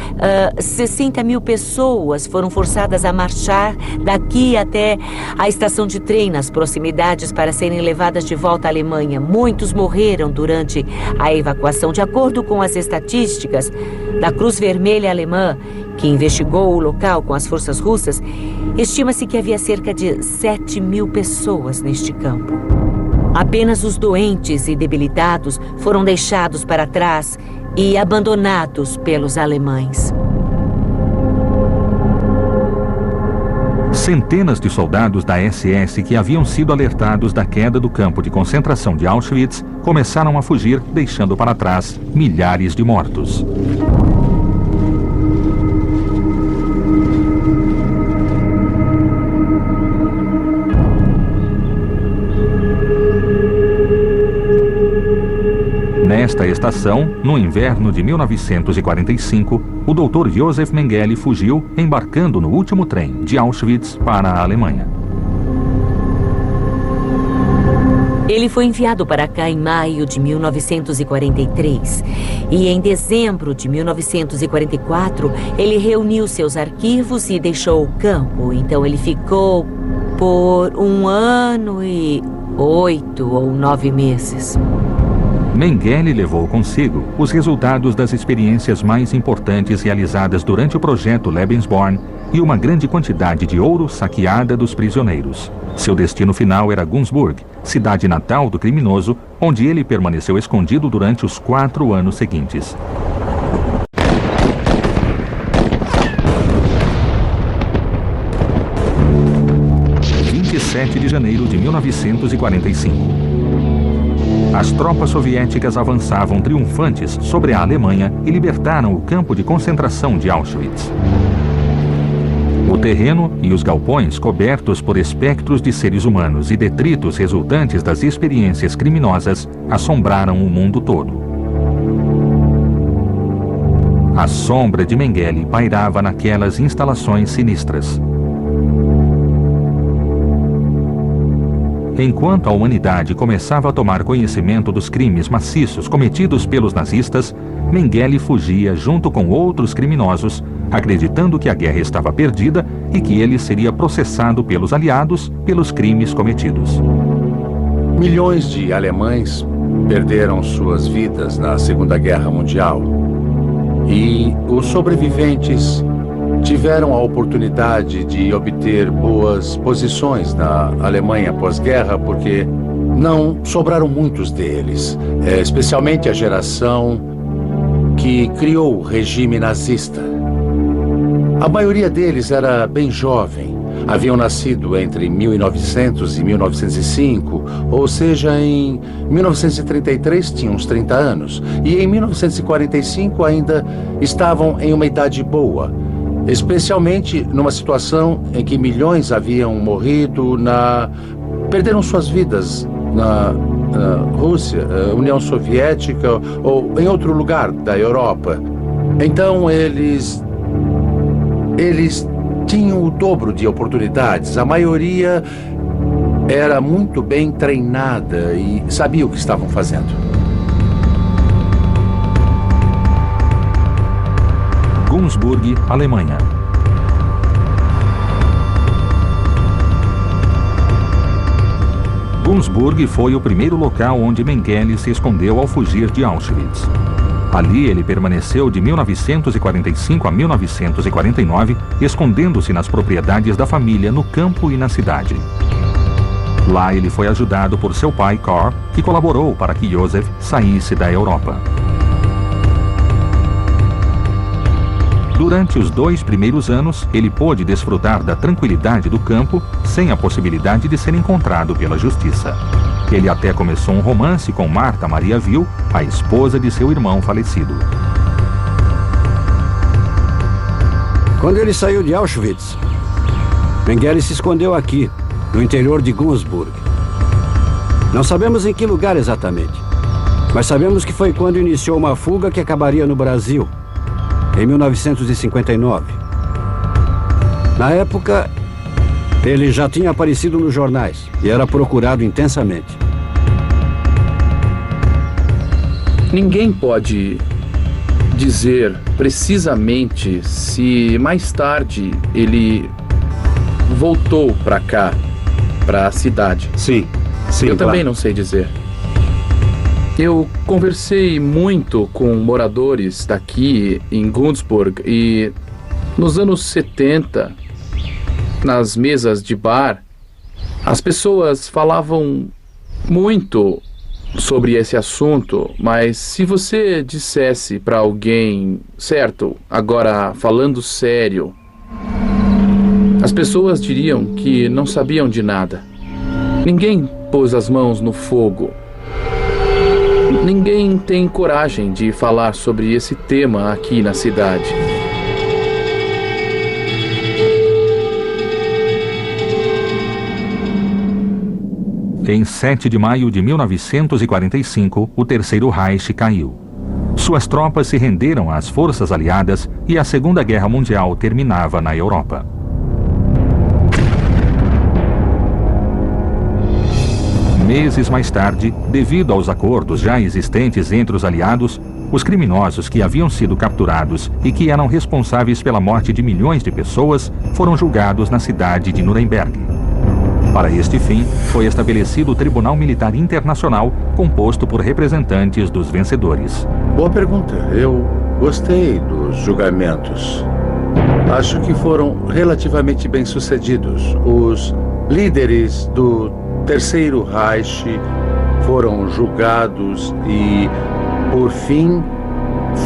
60 mil pessoas foram forçadas a marchar daqui até a estação de trem nas proximidades para serem levadas de volta à Alemanha. Muitos morreram durante a evacuação. De acordo com as estatísticas da Cruz Vermelha Alemã, que investigou o local com as forças russas, estima-se que havia cerca de 7 mil pessoas neste campo. Apenas os doentes e debilitados foram deixados para trás e abandonados pelos alemães. Centenas de soldados da SS que haviam sido alertados da queda do campo de concentração de Auschwitz começaram a fugir, deixando para trás milhares de mortos. Nesta estação, no inverno de 1945, o Dr. Josef Mengele fugiu, embarcando no último trem de Auschwitz para a Alemanha. Ele foi enviado para cá em maio de 1943 e em dezembro de 1944 ele reuniu seus arquivos e deixou o campo. Então ele ficou por 1 ano e 8 ou 9 meses. Mengele levou consigo os resultados das experiências mais importantes realizadas durante o projeto Lebensborn e uma grande quantidade de ouro saqueada dos prisioneiros. Seu destino final era Günzburg, cidade natal do criminoso, onde ele permaneceu escondido durante os 4 anos seguintes. 7 de janeiro de 1945. As tropas soviéticas avançavam triunfantes sobre a Alemanha e libertaram o campo de concentração de Auschwitz. O terreno e os galpões cobertos por espectros de seres humanos e detritos resultantes das experiências criminosas assombraram o mundo todo. A sombra de Mengele pairava naquelas instalações sinistras. Enquanto a humanidade começava a tomar conhecimento dos crimes maciços cometidos pelos nazistas, Mengele fugia junto com outros criminosos, acreditando que a guerra estava perdida e que ele seria processado pelos aliados pelos crimes cometidos. Milhões de alemães perderam suas vidas na Segunda Guerra Mundial. E os sobreviventes tiveram a oportunidade de obter boas posições na Alemanha pós-guerra porque não sobraram muitos deles, especialmente a geração que criou o regime nazista. A maioria deles era bem jovem, haviam nascido entre 1900 e 1905, ou seja, em 1933 tinham uns 30 anos, e em 1945 ainda estavam em uma idade boa, especialmente numa situação em que milhões haviam morrido perderam suas vidas na Rússia, União Soviética ou em outro lugar da Europa. Então eles tinham o dobro de oportunidades. A maioria era muito bem treinada e sabia o que estavam fazendo. Günzburg, Alemanha. Günzburg foi o primeiro local onde Mengele se escondeu ao fugir de Auschwitz. Ali ele permaneceu de 1945 a 1949, escondendo-se nas propriedades da família no campo e na cidade. Lá ele foi ajudado por seu pai, Karl, que colaborou para que Josef saísse da Europa. Durante os 2 primeiros anos, ele pôde desfrutar da tranquilidade do campo sem a possibilidade de ser encontrado pela justiça. Ele até começou um romance com Marta Maria Will, a esposa de seu irmão falecido. Quando ele saiu de Auschwitz, Mengele se escondeu aqui, no interior de Günzburg. Não sabemos em que lugar exatamente, mas sabemos que foi quando iniciou uma fuga que acabaria no Brasil, em 1959. Na época, ele já tinha aparecido nos jornais e era procurado intensamente. Ninguém pode dizer precisamente se mais tarde ele voltou para cá, para a cidade. Sim, Eu claro. também não sei dizer. Eu conversei muito com moradores daqui em Günzburg e nos anos 70, nas mesas de bar, as pessoas falavam muito sobre esse assunto, mas se você dissesse para alguém, certo, agora falando sério, as pessoas diriam que não sabiam de nada. Ninguém pôs as mãos no fogo. Ninguém tem coragem de falar sobre esse tema aqui na cidade. Em 7 de maio de 1945, o Terceiro Reich caiu. Suas tropas se renderam às forças aliadas e a Segunda Guerra Mundial terminava na Europa. Meses mais tarde, devido aos acordos já existentes entre os aliados, os criminosos que haviam sido capturados e que eram responsáveis pela morte de milhões de pessoas foram julgados na cidade de Nuremberg. Para este fim, foi estabelecido o Tribunal Militar Internacional, composto por representantes dos vencedores. Boa pergunta. Eu gostei dos julgamentos. Acho que foram relativamente bem-sucedidos. Os líderes do Terceiro Reich foram julgados e, por fim,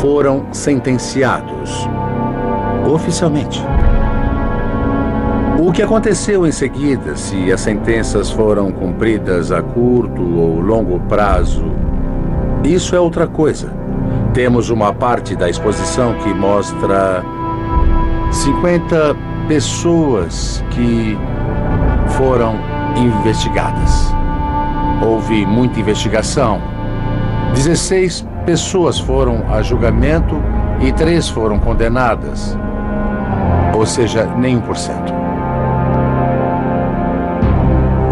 foram sentenciados oficialmente. O que aconteceu em seguida, se as sentenças foram cumpridas a curto ou longo prazo, isso é outra coisa. Temos uma parte da exposição que mostra 50 pessoas que foram investigadas. Houve muita investigação. 16 pessoas foram a julgamento e 3 foram condenadas. Ou seja, nem 1%.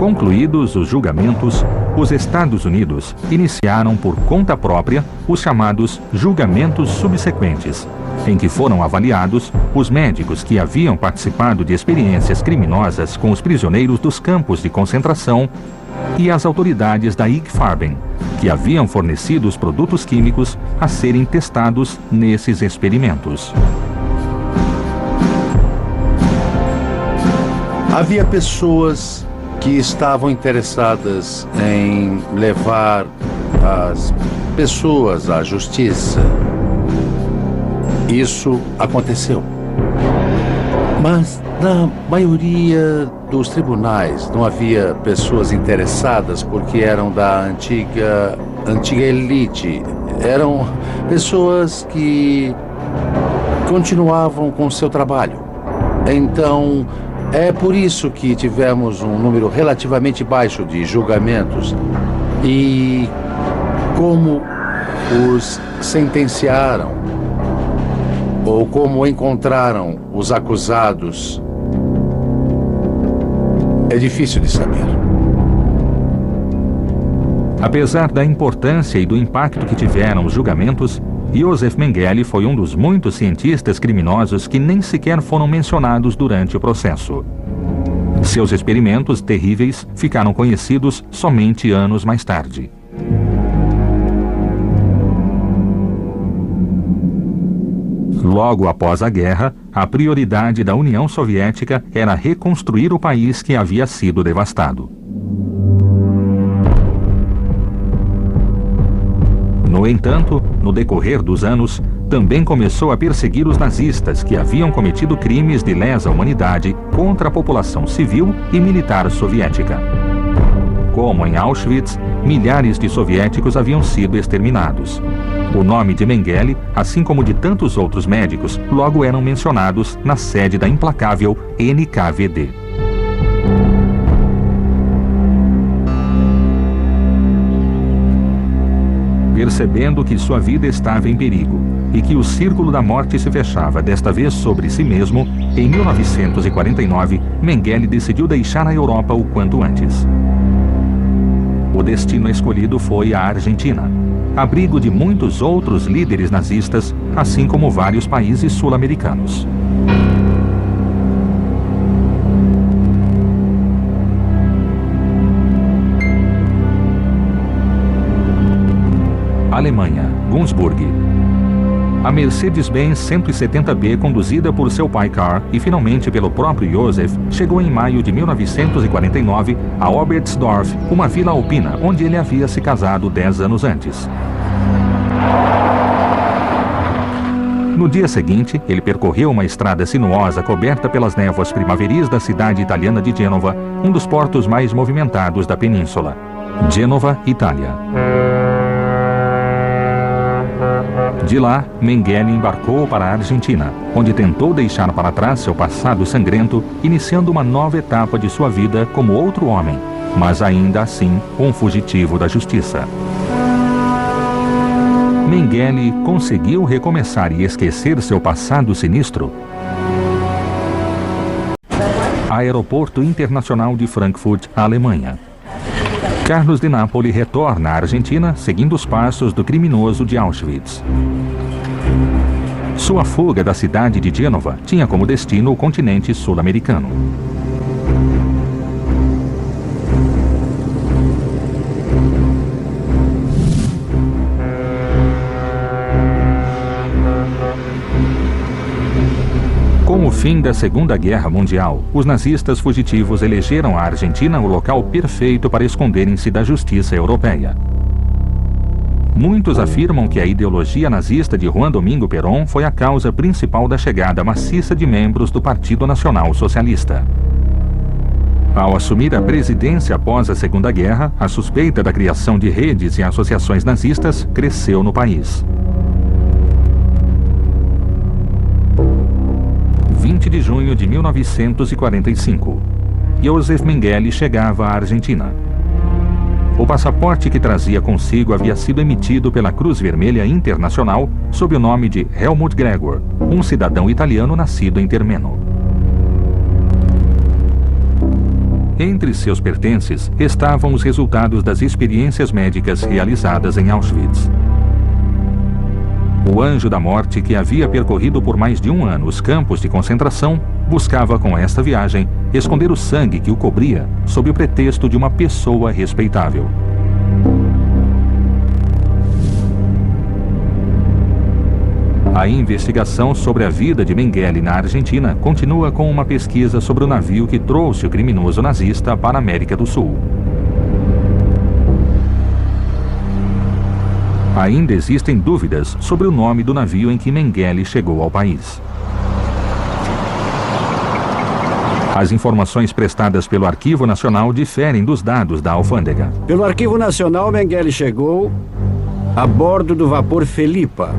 Concluídos os julgamentos, os Estados Unidos iniciaram por conta própria os chamados julgamentos subsequentes, em que foram avaliados os médicos que haviam participado de experiências criminosas com os prisioneiros dos campos de concentração e as autoridades da IG Farben, que haviam fornecido os produtos químicos a serem testados nesses experimentos. Havia pessoas que estavam interessadas em levar as pessoas à justiça. Isso aconteceu. Mas na maioria dos tribunais não havia pessoas interessadas porque eram da antiga elite. Eram pessoas que continuavam com seu trabalho. Então, é por isso que tivemos um número relativamente baixo de julgamentos. E como os sentenciaram, ou como encontraram os acusados, é difícil de saber. Apesar da importância e do impacto que tiveram os julgamentos, Joseph Mengele foi um dos muitos cientistas criminosos que nem sequer foram mencionados durante o processo. Seus experimentos terríveis ficaram conhecidos somente anos mais tarde. Logo após a guerra, a prioridade da União Soviética era reconstruir o país que havia sido devastado. No entanto, no decorrer dos anos, também começou a perseguir os nazistas que haviam cometido crimes de lesa humanidade contra a população civil e militar soviética. Como em Auschwitz, milhares de soviéticos haviam sido exterminados. O nome de Mengele, assim como de tantos outros médicos, logo eram mencionados na sede da implacável NKVD. Percebendo que sua vida estava em perigo e que o círculo da morte se fechava desta vez sobre si mesmo, em 1949, Mengele decidiu deixar a Europa o quanto antes. O destino escolhido foi a Argentina, abrigo de muitos outros líderes nazistas, assim como vários países sul-americanos. Alemanha, Günzburg. A Mercedes-Benz 170B, conduzida por seu pai Karl e finalmente pelo próprio Joseph, chegou em maio de 1949 a Oberstdorf, uma vila alpina onde ele havia se casado 10 anos antes. No dia seguinte, ele percorreu uma estrada sinuosa coberta pelas névoas primaveris da cidade italiana de Gênova, um dos portos mais movimentados da península. Gênova, Itália. De lá, Mengele embarcou para a Argentina, onde tentou deixar para trás seu passado sangrento, iniciando uma nova etapa de sua vida como outro homem, mas ainda assim um fugitivo da justiça. Mengele conseguiu recomeçar e esquecer seu passado sinistro? Aeroporto Internacional de Frankfurt, Alemanha. Carlos de Nápoles retorna à Argentina seguindo os passos do criminoso de Auschwitz. Sua fuga da cidade de Gênova tinha como destino o continente sul-americano. Com o fim da Segunda Guerra Mundial, os nazistas fugitivos elegeram a Argentina o local perfeito para esconderem-se da justiça europeia. Muitos afirmam que a ideologia nazista de Juan Domingo Perón foi a causa principal da chegada maciça de membros do Partido Nacional Socialista. Ao assumir a presidência após a Segunda Guerra, a suspeita da criação de redes e associações nazistas cresceu no país. 20 de junho de 1945. Josef Mengele chegava à Argentina. O passaporte que trazia consigo havia sido emitido pela Cruz Vermelha Internacional sob o nome de Helmut Gregor, um cidadão italiano nascido em Termeno. Entre seus pertences estavam os resultados das experiências médicas realizadas em Auschwitz. O anjo da morte, que havia percorrido por mais de um ano os campos de concentração, buscava com esta viagem esconder o sangue que o cobria sob o pretexto de uma pessoa respeitável. A investigação sobre a vida de Mengele na Argentina continua com uma pesquisa sobre o navio que trouxe o criminoso nazista para a América do Sul. Ainda existem dúvidas sobre o nome do navio em que Mengele chegou ao país. As informações prestadas pelo Arquivo Nacional diferem dos dados da alfândega. Pelo Arquivo Nacional, Mengele chegou a bordo do vapor Felipa.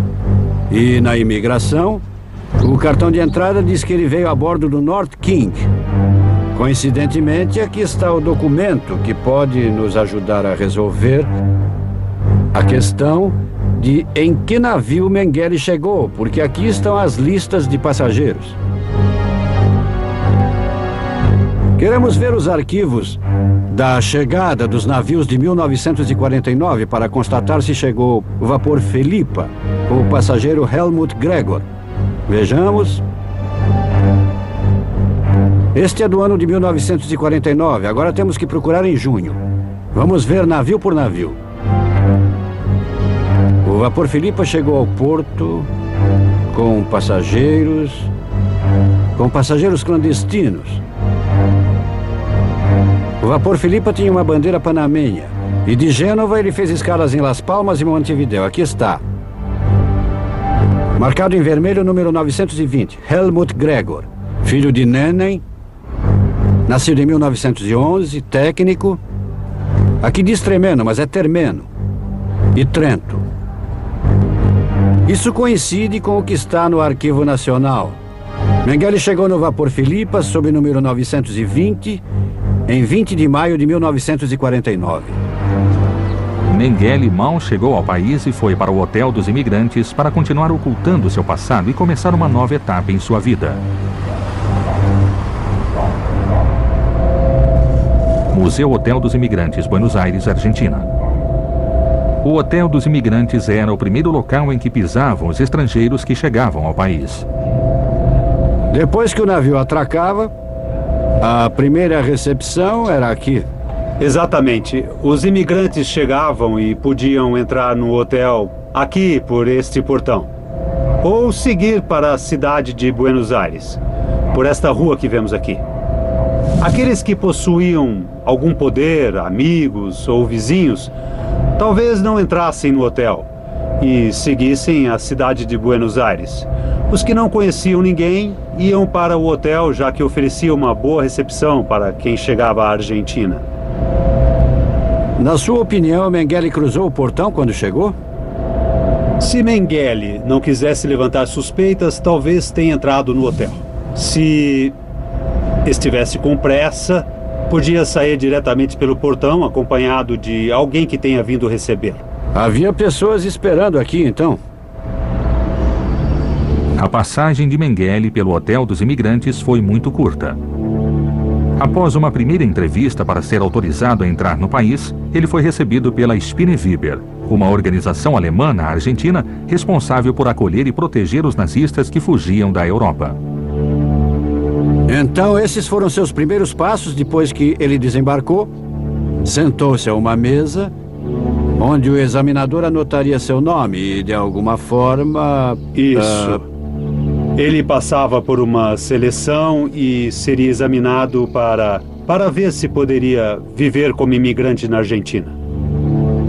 E na imigração, o cartão de entrada diz que ele veio a bordo do North King. Coincidentemente, aqui está o documento que pode nos ajudar a resolver a questão de em que navio Mengele chegou, porque aqui estão as listas de passageiros. Queremos ver os arquivos da chegada dos navios de 1949 para constatar se chegou o vapor Felipa ou o passageiro Helmut Gregor. Vejamos. Este é do ano de 1949. Agora temos que procurar em junho. Vamos ver navio por navio. O vapor Felipa chegou ao porto com passageiros clandestinos. O vapor Felipa tinha uma bandeira panamenha. E de Gênova ele fez escalas em Las Palmas e Montevideo. Aqui está. Marcado em vermelho o número 920. Helmut Gregor. Filho de Nennen. Nascido em 1911. Técnico. Aqui diz Tremeno, mas é Termeno. E Trento. Isso coincide com o que está no Arquivo Nacional. Mengele chegou no vapor Felipa sob o número 920 em 20 de maio de 1949. Mengele mal chegou ao país e foi para o Hotel dos Imigrantes para continuar ocultando seu passado e começar uma nova etapa em sua vida. Museu Hotel dos Imigrantes, Buenos Aires, Argentina. O Hotel dos Imigrantes era o primeiro local em que pisavam os estrangeiros que chegavam ao país. Depois que o navio atracava, a primeira recepção era aqui. Exatamente. Os imigrantes chegavam e podiam entrar no hotel aqui por este portão. Ou seguir para a cidade de Buenos Aires, por esta rua que vemos aqui. Aqueles que possuíam algum poder, amigos ou vizinhos, talvez não entrassem no hotel e seguissem a cidade de Buenos Aires. Os que não conheciam ninguém iam para o hotel, já que oferecia uma boa recepção para quem chegava à Argentina. Na sua opinião, Mengele cruzou o portão quando chegou? Se Mengele não quisesse levantar suspeitas, talvez tenha entrado no hotel. Se estivesse com pressa, podia sair diretamente pelo portão, acompanhado de alguém que tenha vindo recebê-lo. Havia pessoas esperando aqui, então? A passagem de Mengele pelo Hotel dos Imigrantes foi muito curta. Após uma primeira entrevista para ser autorizado a entrar no país, ele foi recebido pela Spineweber, uma organização alemã na Argentina responsável por acolher e proteger os nazistas que fugiam da Europa. Então, esses foram seus primeiros passos depois que ele desembarcou? Sentou-se a uma mesa, onde o examinador anotaria seu nome e, de alguma forma... Isso. Ele passava por uma seleção e seria examinado para ver se poderia viver como imigrante na Argentina.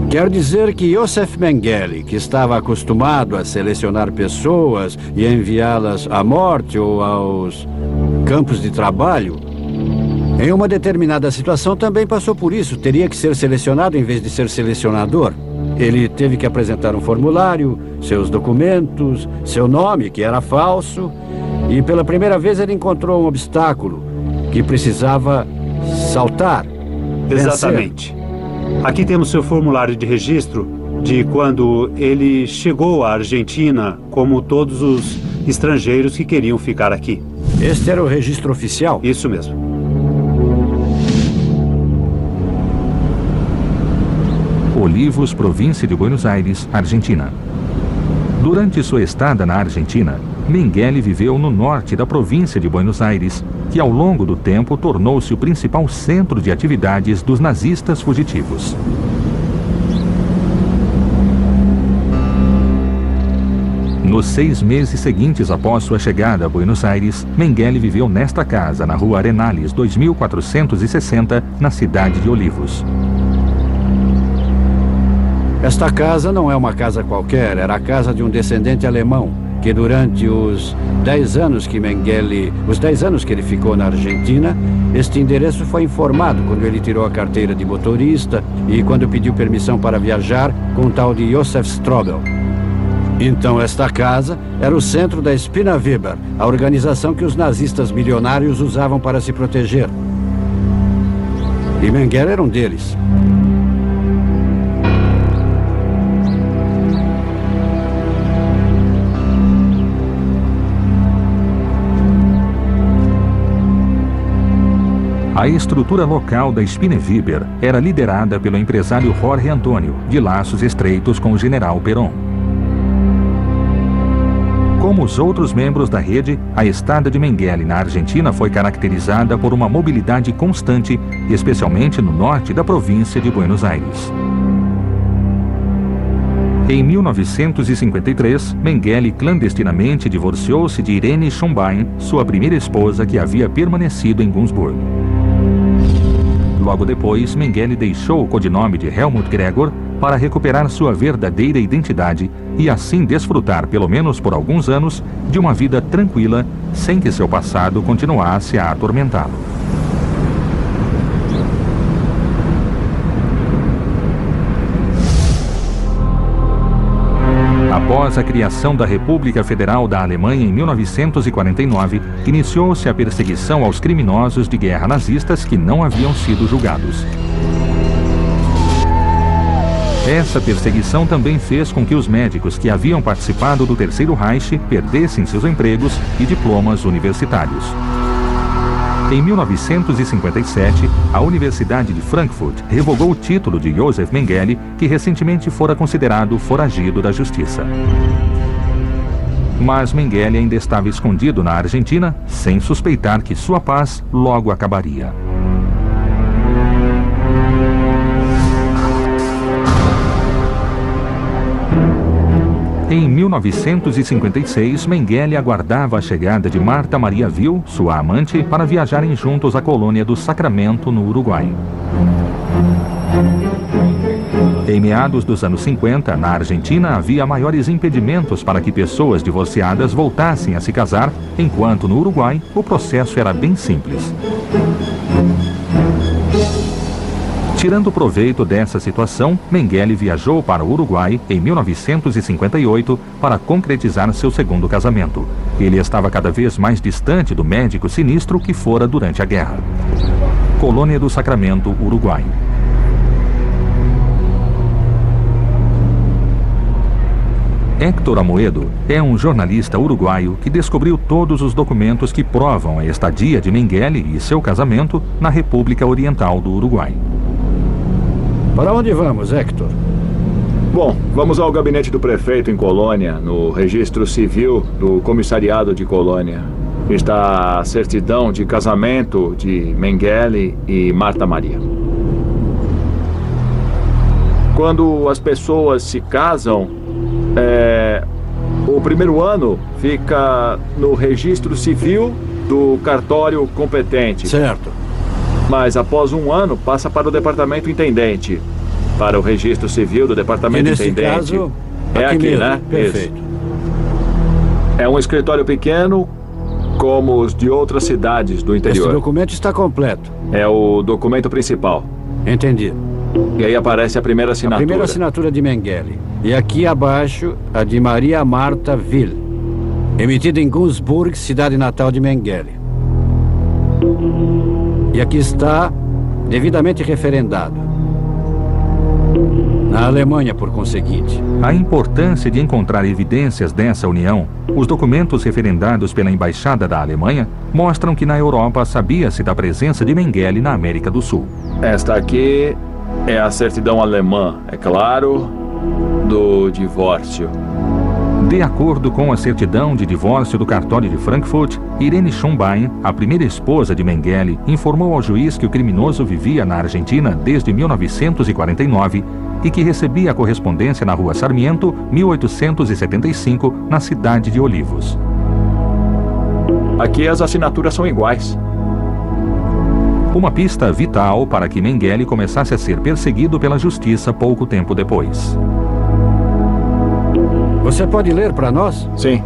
Quer dizer que Josef Mengele, que estava acostumado a selecionar pessoas e enviá-las à morte ou aos campos de trabalho, Em uma determinada situação também passou por isso. Teria que ser selecionado em vez de ser selecionador. Ele teve que apresentar um formulário, seus documentos, seu nome, que era falso. E pela primeira vez ele encontrou um obstáculo que precisava saltar. Exatamente. Aqui temos seu formulário de registro de quando ele chegou à Argentina, como todos os estrangeiros que queriam ficar aqui. Este era o registro oficial? Isso mesmo. Olivos, província de Buenos Aires, Argentina. Durante sua estada na Argentina, Mengele viveu no norte da província de Buenos Aires, que ao longo do tempo tornou-se o principal centro de atividades dos nazistas fugitivos. Nos 6 meses seguintes após sua chegada a Buenos Aires, Mengele viveu nesta casa, na rua Arenales 2460, na cidade de Olivos. Esta casa não é uma casa qualquer, era a casa de um descendente alemão, que durante os 10 anos que ele ficou na Argentina, este endereço foi informado quando ele tirou a carteira de motorista e quando pediu permissão para viajar com o tal de Josef Strobel. Então esta casa era o centro da Spinnaviber, a organização que os nazistas milionários usavam para se proteger. E Mengele era um deles. A estrutura local da Spinnaviber era liderada pelo empresário Jorge Antônio, de laços estreitos com o general Perón. Como os outros membros da rede, a estada de Mengele na Argentina foi caracterizada por uma mobilidade constante, especialmente no norte da província de Buenos Aires. Em 1953, Mengele clandestinamente divorciou-se de Irene Schumbein, sua primeira esposa que havia permanecido em Günzburg. Logo depois, Mengele deixou o codinome de Helmut Gregor para recuperar sua verdadeira identidade e assim desfrutar, pelo menos por alguns anos, de uma vida tranquila, sem que seu passado continuasse a atormentá-lo. Após a criação da República Federal da Alemanha em 1949, iniciou-se a perseguição aos criminosos de guerra nazistas que não haviam sido julgados. Essa perseguição também fez com que os médicos que haviam participado do Terceiro Reich perdessem seus empregos e diplomas universitários. Em 1957, a Universidade de Frankfurt revogou o título de Josef Mengele, que recentemente fora considerado foragido da justiça. Mas Mengele ainda estava escondido na Argentina, sem suspeitar que sua paz logo acabaria. Em 1956, Mengele aguardava a chegada de Marta Maria Vil, sua amante, para viajarem juntos à colônia do Sacramento, no Uruguai. Em meados dos anos 50, na Argentina, havia maiores impedimentos para que pessoas divorciadas voltassem a se casar, enquanto no Uruguai o processo era bem simples. Tirando proveito dessa situação, Mengele viajou para o Uruguai em 1958 para concretizar seu segundo casamento. Ele estava cada vez mais distante do médico sinistro que fora durante a guerra. Colônia do Sacramento, Uruguai. Héctor Amoedo é um jornalista uruguaio que descobriu todos os documentos que provam a estadia de Mengele e seu casamento na República Oriental do Uruguai. Para onde vamos, Héctor? Bom, vamos ao gabinete do prefeito em Colônia, no registro civil do comissariado de Colônia. Está a certidão de casamento de Mengele e Marta Maria. Quando as pessoas se casam, o primeiro ano fica no registro civil do cartório competente. Certo. Mas após um ano passa para o departamento intendente, para o registro civil do departamento intendente. Nesse caso, é aqui, mesmo, né? Perfeito. Isso. É um escritório pequeno como os de outras cidades do interior. Esse documento está completo. É o documento principal. Entendi. E aí aparece a primeira assinatura. A primeira assinatura de Mengele. E aqui abaixo, a de Maria Marta Ville, emitida em Gunzburg, cidade natal de Mengele. E aqui está, devidamente referendado. Na Alemanha, por conseguinte. A importância de encontrar evidências dessa união, os documentos referendados pela Embaixada da Alemanha mostram que na Europa sabia-se da presença de Mengele na América do Sul. Esta aqui é a certidão alemã, é claro, do divórcio. De acordo com a certidão de divórcio do cartório de Frankfurt, Irene Schumbein, a primeira esposa de Mengele, informou ao juiz que o criminoso vivia na Argentina desde 1949 e que recebia a correspondência na Rua Sarmiento, 1875, na cidade de Olivos. Aqui as assinaturas são iguais. Uma pista vital para que Mengele começasse a ser perseguido pela justiça pouco tempo depois. Você pode ler para nós? Sim.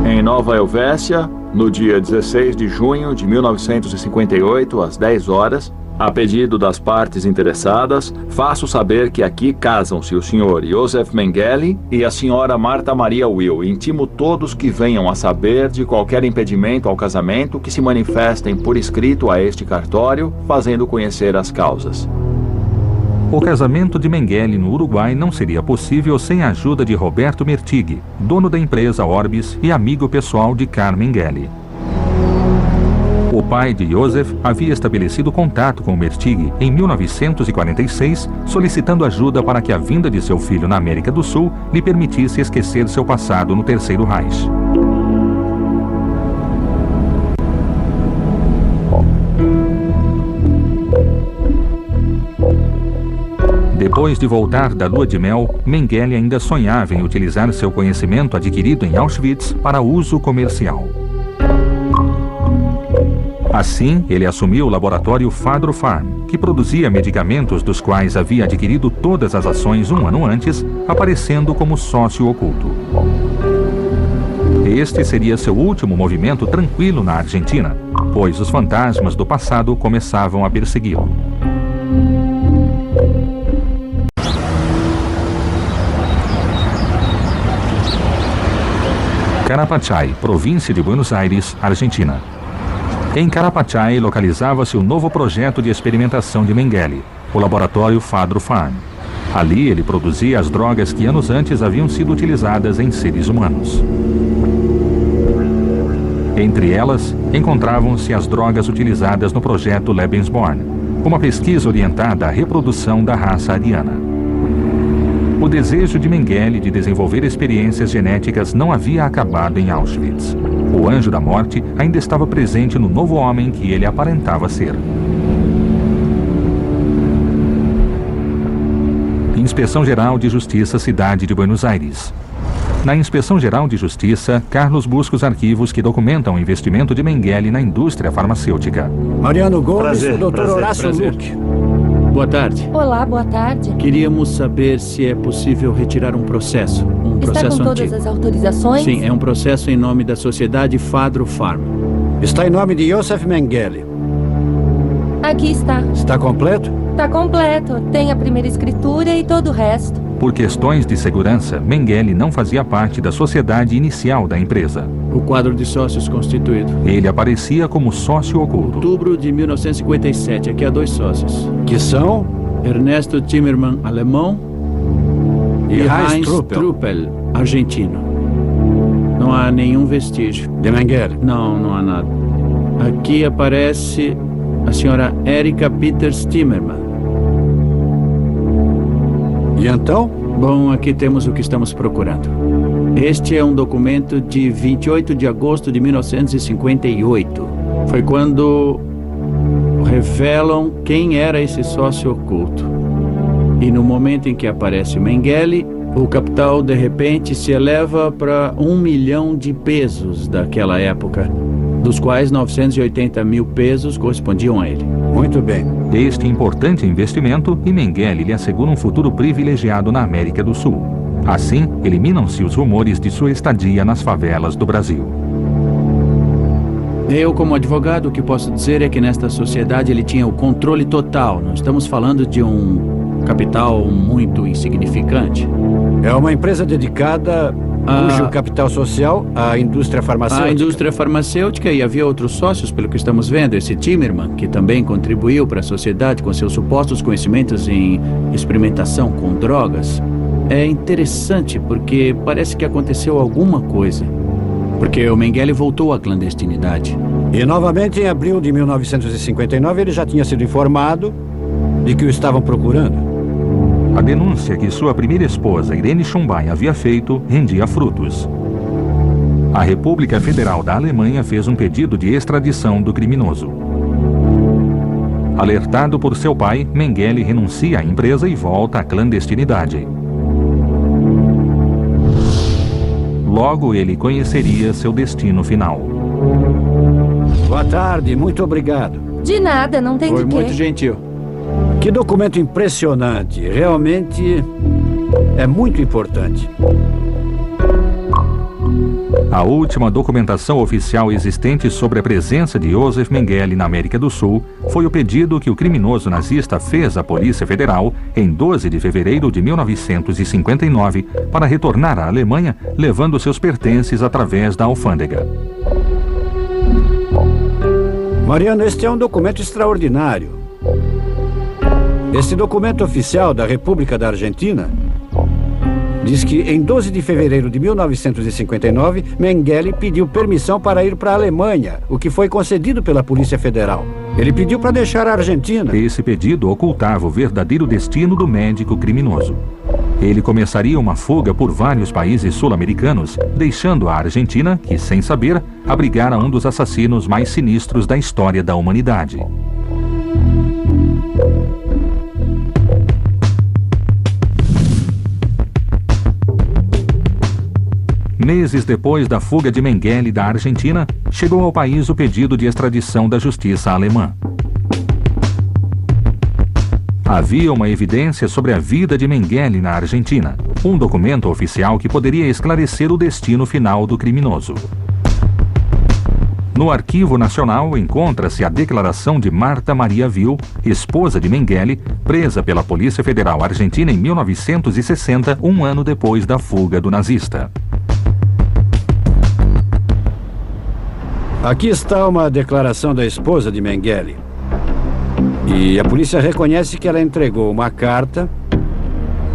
Em Nova Helvécia, no dia 16 de junho de 1958, às 10 horas, a pedido das partes interessadas, faço saber que aqui casam-se o senhor Josef Mengele e a senhora Marta Maria Will. Intimo todos que venham a saber de qualquer impedimento ao casamento que se manifestem por escrito a este cartório, fazendo conhecer as causas. O casamento de Mengele no Uruguai não seria possível sem a ajuda de Roberto Mertig, dono da empresa Orbis e amigo pessoal de Carl Mengele. O pai de Josef havia estabelecido contato com Mertig em 1946, solicitando ajuda para que a vinda de seu filho na América do Sul lhe permitisse esquecer seu passado no Terceiro Reich. Depois de voltar da lua de mel, Mengele ainda sonhava em utilizar seu conhecimento adquirido em Auschwitz para uso comercial. Assim, ele assumiu o laboratório Fadro Farm, que produzia medicamentos dos quais havia adquirido todas as ações um ano antes, aparecendo como sócio oculto. Este seria seu último movimento tranquilo na Argentina, pois os fantasmas do passado começavam a persegui-lo. Carapachay, província de Buenos Aires, Argentina. Em Carapachay localizava-se o novo projeto de experimentação de Mengele, o laboratório Fadro Farm. Ali ele produzia as drogas que anos antes haviam sido utilizadas em seres humanos. Entre elas, encontravam-se as drogas utilizadas no projeto Lebensborn, uma pesquisa orientada à reprodução da raça ariana. O desejo de Mengele de desenvolver experiências genéticas não havia acabado em Auschwitz. O anjo da morte ainda estava presente no novo homem que ele aparentava ser. Inspeção Geral de Justiça, Cidade de Buenos Aires. Na Inspeção Geral de Justiça, Carlos busca os arquivos que documentam o investimento de Mengele na indústria farmacêutica. Mariano Gomes, Dr. Prazer, Horácio Luque. Boa tarde. Olá, boa tarde. Queríamos saber se é possível retirar um processo. Um Está processo com todas antigo. as autorizações? Sim, é um processo em nome da sociedade Fadro Farm. Está em nome de Josef Mengele. Aqui está. Está completo? Está completo. Tem a primeira escritura e todo o resto. Por questões de segurança, Mengele não fazia parte da sociedade inicial da empresa. O quadro de sócios constituído. Ele aparecia como sócio oculto. Outubro de 1957. Aqui há 2 sócios. Que são? Ernesto Timmermann, alemão, e Heinz Truppel, argentino. Não há nenhum vestígio. De Mengele? Não, não há nada. Aqui aparece a senhora Erika Peters Timmermann. E então? Bom, aqui temos o que estamos procurando. Este é um documento de 28 de agosto de 1958. Foi quando revelam quem era esse sócio oculto. E no momento em que aparece Mengele, o capital de repente se eleva para 1 milhão de pesos daquela época, dos quais 980 mil pesos correspondiam a ele. Muito bem. Este importante investimento e Mengele lhe assegura um futuro privilegiado na América do Sul. Assim, eliminam-se os rumores de sua estadia nas favelas do Brasil. Eu, como advogado, o que posso dizer é que nesta sociedade ele tinha o controle total. Não estamos falando de um capital muito insignificante. É uma empresa dedicada cujo capital social à indústria farmacêutica. A indústria farmacêutica, e havia outros sócios, pelo que estamos vendo. Esse Timmerman, que também contribuiu para a sociedade com seus supostos conhecimentos em experimentação com drogas. É interessante porque parece que aconteceu alguma coisa. Porque o Mengele voltou à clandestinidade. E novamente, em abril de 1959, ele já tinha sido informado de que o estavam procurando. A denúncia que sua primeira esposa, Irene Schumbein, havia feito rendia frutos. A República Federal da Alemanha fez um pedido de extradição do criminoso. Alertado por seu pai, Mengele renuncia à empresa e volta à clandestinidade. Logo, ele conheceria seu destino final. Boa tarde, muito obrigado. De nada, não tem de quê. Foi muito gentil. Que documento impressionante. Realmente é muito importante. A última documentação oficial existente sobre a presença de Josef Mengele na América do Sul foi o pedido que o criminoso nazista fez à Polícia Federal em 12 de fevereiro de 1959 para retornar à Alemanha, levando seus pertences através da alfândega. Mariano, este é um documento extraordinário. Este documento oficial da República da Argentina diz que em 12 de fevereiro de 1959, Mengele pediu permissão para ir para a Alemanha, o que foi concedido pela Polícia Federal. Ele pediu para deixar a Argentina. Esse pedido ocultava o verdadeiro destino do médico criminoso. Ele começaria uma fuga por vários países sul-americanos, deixando a Argentina, que, sem saber, abrigara um dos assassinos mais sinistros da história da humanidade. Meses depois da fuga de Mengele da Argentina, chegou ao país o pedido de extradição da justiça alemã. Havia uma evidência sobre a vida de Mengele na Argentina, um documento oficial que poderia esclarecer o destino final do criminoso. No Arquivo Nacional encontra-se a declaração de Marta Maria Vil, esposa de Mengele, presa pela Polícia Federal Argentina em 1960, um ano depois da fuga do nazista. Aqui está uma declaração da esposa de Mengele. E a polícia reconhece que ela entregou uma carta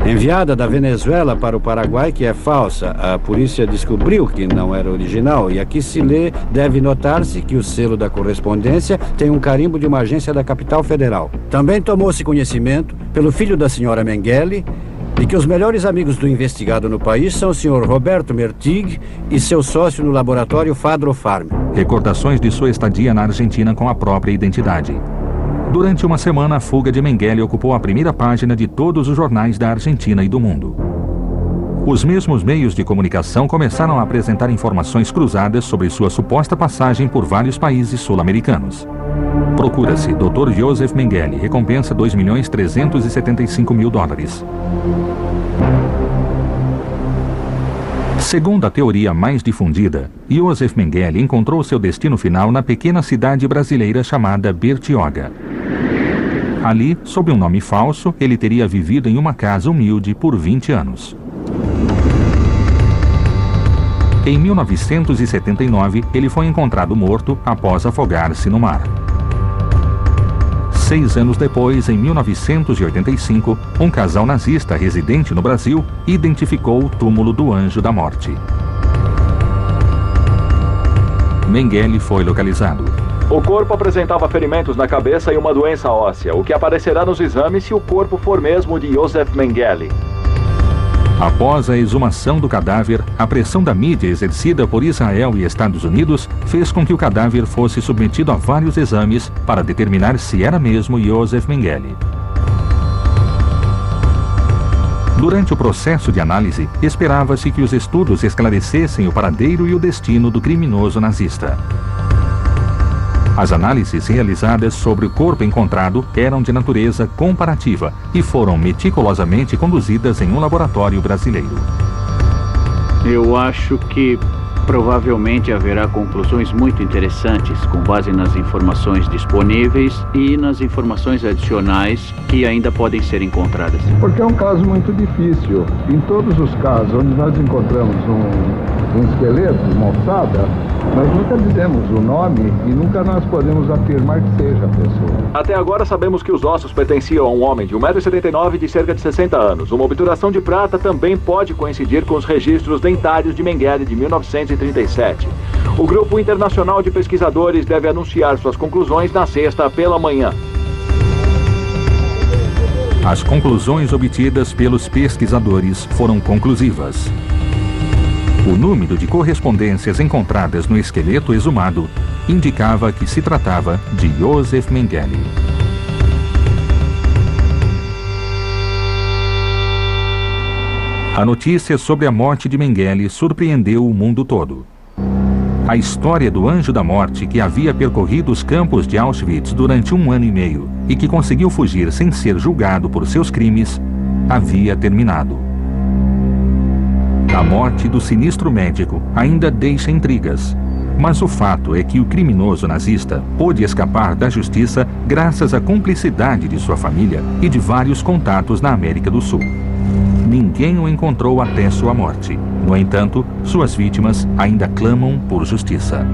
enviada da Venezuela para o Paraguai, que é falsa. A polícia descobriu que não era original. E aqui se lê: deve notar-se que o selo da correspondência tem um carimbo de uma agência da capital federal. Também tomou-se conhecimento, pelo filho da senhora Mengele, de que os melhores amigos do investigado no país são o senhor Roberto Mertig e seu sócio no laboratório Fadro Farm. Recordações de sua estadia na Argentina com a própria identidade. Durante uma semana, a fuga de Mengele ocupou a primeira página de todos os jornais da Argentina e do mundo. Os mesmos meios de comunicação começaram a apresentar informações cruzadas sobre sua suposta passagem por vários países sul-americanos. Procura-se Dr. Josef Mengele, recompensa $2.375.000. Segundo a teoria mais difundida, Josef Mengele encontrou seu destino final na pequena cidade brasileira chamada Bertioga. Ali, sob um nome falso, ele teria vivido em uma casa humilde por 20 anos. Em 1979, ele foi encontrado morto após afogar-se no mar. 6 anos depois, em 1985, um casal nazista residente no Brasil identificou o túmulo do Anjo da Morte. Mengele foi localizado. O corpo apresentava ferimentos na cabeça e uma doença óssea, o que aparecerá nos exames se o corpo for mesmo de Josef Mengele. Após a exumação do cadáver, a pressão da mídia exercida por Israel e Estados Unidos fez com que o cadáver fosse submetido a vários exames para determinar se era mesmo Josef Mengele. Durante o processo de análise, esperava-se que os estudos esclarecessem o paradeiro e o destino do criminoso nazista. As análises realizadas sobre o corpo encontrado eram de natureza comparativa e foram meticulosamente conduzidas em um laboratório brasileiro. Eu acho que Provavelmente haverá conclusões muito interessantes com base nas informações disponíveis e nas informações adicionais que ainda podem ser encontradas. Porque é um caso muito difícil. Em todos os casos onde nós encontramos um esqueleto, uma ossada, nós nunca dizemos o nome e nunca nós podemos afirmar que seja a pessoa. Até agora sabemos que os ossos pertenciam a um homem de 1,79 m e de cerca de 60 anos. Uma obturação de prata também pode coincidir com os registros dentários de Mengele de 1937. O Grupo Internacional de Pesquisadores deve anunciar suas conclusões na sexta pela manhã. As conclusões obtidas pelos pesquisadores foram conclusivas. O número de correspondências encontradas no esqueleto exumado indicava que se tratava de Joseph Mengele. A notícia sobre a morte de Mengele surpreendeu o mundo todo. A história do Anjo da Morte, que havia percorrido os campos de Auschwitz durante 1 ano e meio e que conseguiu fugir sem ser julgado por seus crimes, havia terminado. A morte do sinistro médico ainda deixa intrigas, mas o fato é que o criminoso nazista pôde escapar da justiça graças à cumplicidade de sua família e de vários contatos na América do Sul. Ninguém o encontrou até sua morte. No entanto, suas vítimas ainda clamam por justiça.